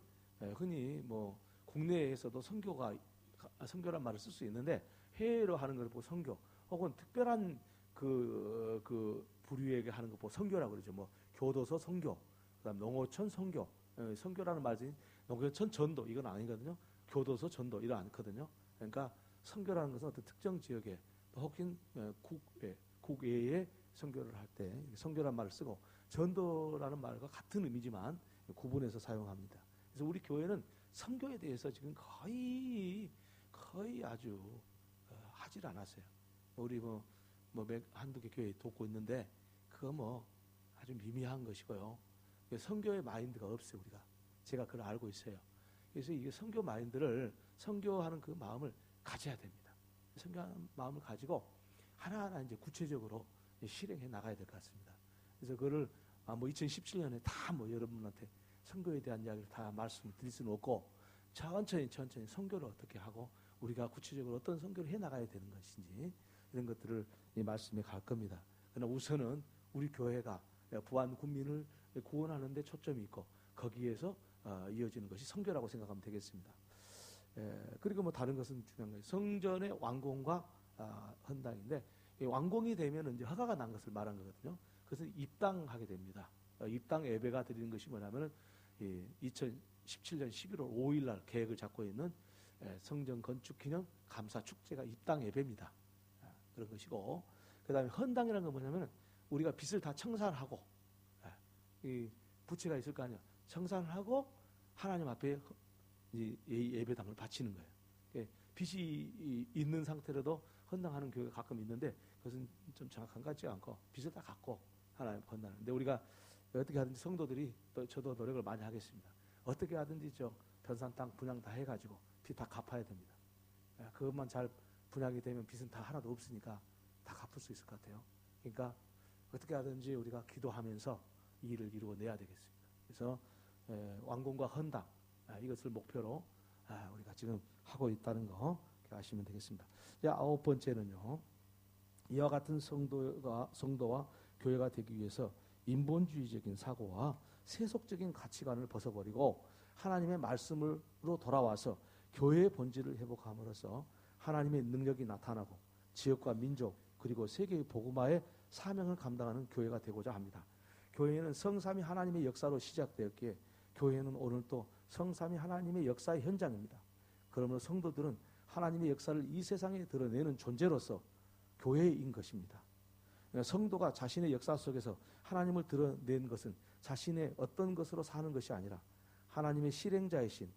흔히 뭐 국내에서도 선교란 말을 쓸 수 있는데 해외로 하는 걸 보고 선교, 혹은 특별한 그 부류에게 하는 거 보고 선교라고 그러죠. 뭐 교도소 선교, 그다음 농어촌 선교, 선교라는 말이 농어촌 전도 이건 아니거든요. 교도소 전도 이런 않거든요. 그러니까 선교라는 것은 어떤 특정 지역에 또 혹은 국외에 선교를 할 때 선교란 말을 쓰고 전도라는 말과 같은 의미지만 구분해서 사용합니다. 그래서 우리 교회는 선교에 대해서 지금 거의 아주 하질 않았어요. 우리 한두 개 교회 돕고 있는데 그거 아주 미미한 것이고요. 선교의 마인드가 없어요. 제가 그걸 알고 있어요. 그래서 이게 선교 마인드를 선교하는 그 마음을 가져야 됩니다. 선교하는 마음을 가지고 하나하나 이제 구체적으로 실행해 나가야 될 것 같습니다. 그래서 그거를 2017년에 다 여러분한테 선교에 대한 이야기를 다 말씀을 드릴 수는 없고 천천히 선교를 어떻게 하고 우리가 구체적으로 어떤 선교를 해 나가야 되는 것인지 이런 것들을 이 말씀에 갈 겁니다. 그러나 우선은 우리 교회가 부안 국민을 구원하는 데 초점이 있고 거기에서 이어지는 것이 선교라고 생각하면 되겠습니다. 그리고 다른 것은 중요한 거예요. 성전의 완공과 헌당인데 완공이 되면 이제 허가가 난 것을 말한 거거든요. 그것은 입당하게 됩니다. 입당 예배가 드리는 것이 뭐냐면은 2017년 11월 5일 날 계획을 잡고 있는 성전 건축 기념 감사 축제가 입당 예배입니다. 그런 것이고 그다음에 헌당이라는 건 뭐냐면은 우리가 빚을 다 청산하고 이 부채가 있을 거 아니에요. 청산을 하고 하나님 앞에 예배당을 바치는 거예요. 빚이 있는 상태로도 헌당하는 교회가 가끔 있는데 그것은 좀 정확한 것 같지 않고 빚을 다 갚고 하나님 헌당하는데 우리가 어떻게 하든지 성도들이 또 저도 노력을 많이 하겠습니다. 어떻게 하든지 변산 땅 분양 다 해가지고 빚 다 갚아야 됩니다. 그것만 잘 분양이 되면 빚은 다 하나도 없으니까 다 갚을 수 있을 것 같아요. 그러니까 어떻게 하든지 우리가 기도하면서 이 일을 이루어내야 되겠습니다. 그래서 완공과 헌당 이것을 목표로 우리가 지금 하고 있다는 거 아시면 되겠습니다. 이제 9번째는요. 이와 같은 성도와 교회가 되기 위해서 인본주의적인 사고와 세속적인 가치관을 벗어버리고 하나님의 말씀으로 돌아와서 교회의 본질을 회복함으로써 하나님의 능력이 나타나고 지역과 민족 그리고 세계의 복음화의 사명을 감당하는 교회가 되고자 합니다. 교회는 성삼위 하나님의 역사로 시작되었기에 교회는 오늘 또 성삼위 하나님의 역사의 현장입니다. 그러므로 성도들은 하나님의 역사를 이 세상에 드러내는 존재로서 교회인 것입니다. 성도가 자신의 역사 속에서 하나님을 드러낸 것은 자신의 어떤 것으로 사는 것이 아니라 하나님의 실행자이신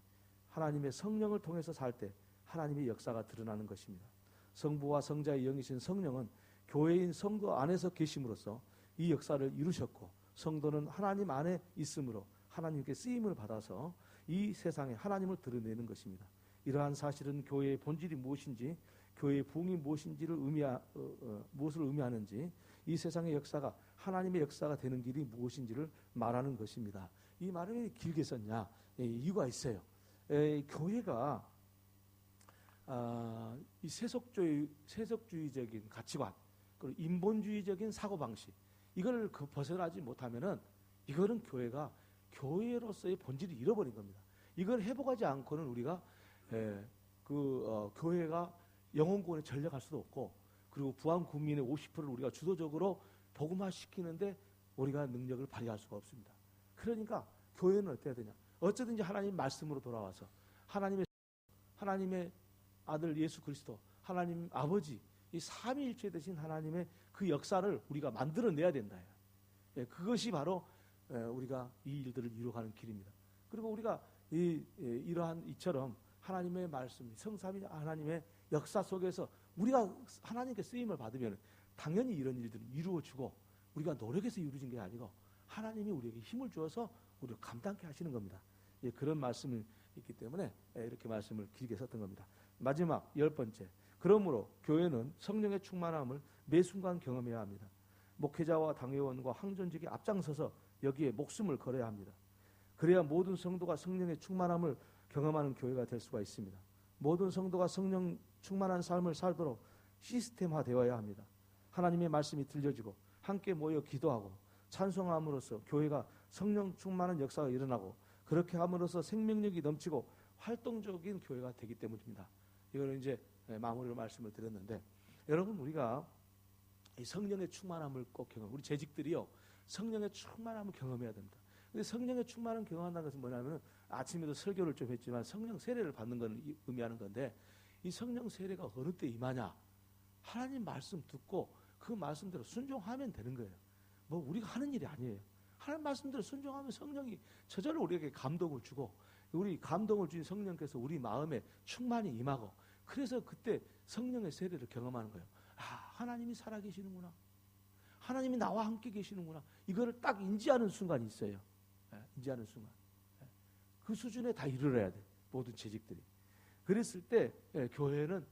하나님의 성령을 통해서 살 때 하나님의 역사가 드러나는 것입니다. 성부와 성자의 영이신 성령은 교회인 성도 안에서 계심으로써 이 역사를 이루셨고 성도는 하나님 안에 있으므로 하나님께 쓰임을 받아서 이 세상에 하나님을 드러내는 것입니다. 이러한 사실은 교회의 본질이 무엇인지 교회의 부흥이 무엇을 의미하는지 이 세상의 역사가 하나님의 역사가 되는 길이 무엇인지를 말하는 것입니다. 이 말을 왜 길게 썼냐? 이유가 있어요. 교회가 이 세속주의적인 가치관 그리고 인본주의적인 사고방식 이걸 벗어나지 못하면은 이거는 교회가 교회로서의 본질을 잃어버린 겁니다. 이걸 회복하지 않고는 우리가 교회가 영혼구원에 전력할 수도 없고 그리고 부안 국민의 50%를 우리가 주도적으로 복음화시키는데 우리가 능력을 발휘할 수가 없습니다. 그러니까 교회는 어떻게 해야 되냐? 어쩌든지 하나님 말씀으로 돌아와서 하나님의 아들 예수 그리스도 하나님 아버지 이 삼위일체 되신 하나님의 그 역사를 우리가 만들어내야 된다. 그것이 바로 우리가 이 일들을 이루어가는 길입니다. 그리고 우리가 이러한 이처럼 하나님의 말씀, 성삼위 하나님의 역사 속에서 우리가 하나님께 쓰임을 받으면 당연히 이런 일들을 이루어주고 우리가 노력해서 이루어진 게 아니고 하나님이 우리에게 힘을 주어서 우리를 감당케 하시는 겁니다. 그런 말씀이 있기 때문에 이렇게 말씀을 길게 썼던 겁니다. 마지막 10번째. 그러므로 교회는 성령의 충만함을 매 순간 경험해야 합니다. 목회자와 당회원과 항존직이 앞장서서 여기에 목숨을 걸어야 합니다. 그래야 모든 성도가 성령의 충만함을 경험하는 교회가 될 수가 있습니다. 모든 성도가 성령 충만한 삶을 살도록 시스템화되어야 합니다. 하나님의 말씀이 들려지고 함께 모여 기도하고 찬송함으로써 교회가 성령 충만한 역사가 일어나고 그렇게 함으로써 생명력이 넘치고 활동적인 교회가 되기 때문입니다. 이거는 이제 마무리로 말씀을 드렸는데 여러분 우리가 이 성령의 충만함을 꼭 우리 재직들이요 성령의 충만함을 경험해야 됩니다. 근데 성령의 충만함을 경험한다는 것은 뭐냐면 아침에도 설교를 좀 했지만 성령 세례를 받는 걸 의미하는 건데 이 성령 세례가 어느 때 임하냐? 하나님 말씀 듣고 그 말씀대로 순종하면 되는 거예요. 뭐 우리가 하는 일이 아니에요. 하나님 말씀대로 순종하면 성령이 저절로 우리에게 감동을 주고, 우리 감동을 주신 성령께서 우리 마음에 충만히 임하고, 그래서 그때 성령의 세례를 경험하는 거예요. 아, 하나님이 살아계시는구나. 하나님이 나와 함께 계시는구나. 이거를 딱 인지하는 순간이 있어요. 인지하는 순간. 그 수준에 다 이르러야 돼. 모든 재직들이. 그랬을 때 교회는,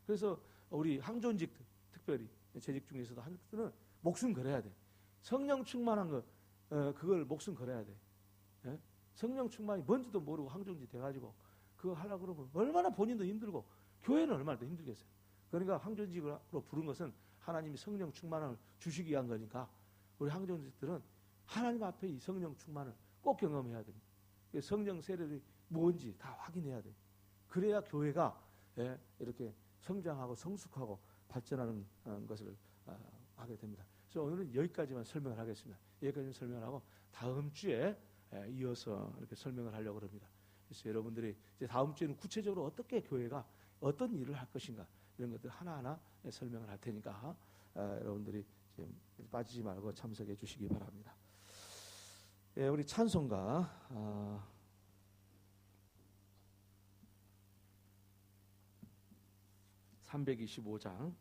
그래서 우리 항존직 특별히 재직 중에서도 한들은 목숨 걸어야 돼. 성령 충만한 거, 그걸 목숨 걸어야 돼. 성령 충만이 뭔지도 모르고 항존직 돼가지고 그거 하려고 그러면 얼마나 본인도 힘들고 교회는 얼마나 더 힘들겠어요. 그러니까 항존직으로 부른 것은 하나님이 성령 충만을 주시기 위한 거니까 우리 항존직들은 하나님 앞에 이 성령 충만을 꼭 경험해야 됩니다. 성령 세례를 뭔지 다 확인해야 돼. 그래야 교회가 이렇게 성장하고 성숙하고 발전하는 것을 하게 됩니다. 그래서 오늘은 여기까지만 설명을 하겠습니다. 여기까지만 설명을 하고 다음 주에 이어서 이렇게 설명을 하려고 합니다. 그래서 여러분들이 이제 다음 주에는 구체적으로 어떻게 교회가 어떤 일을 할 것인가 이런 것들 하나하나 설명을 할 테니까 여러분들이 지금 빠지지 말고 참석해 주시기 바랍니다. 우리 찬송가 325장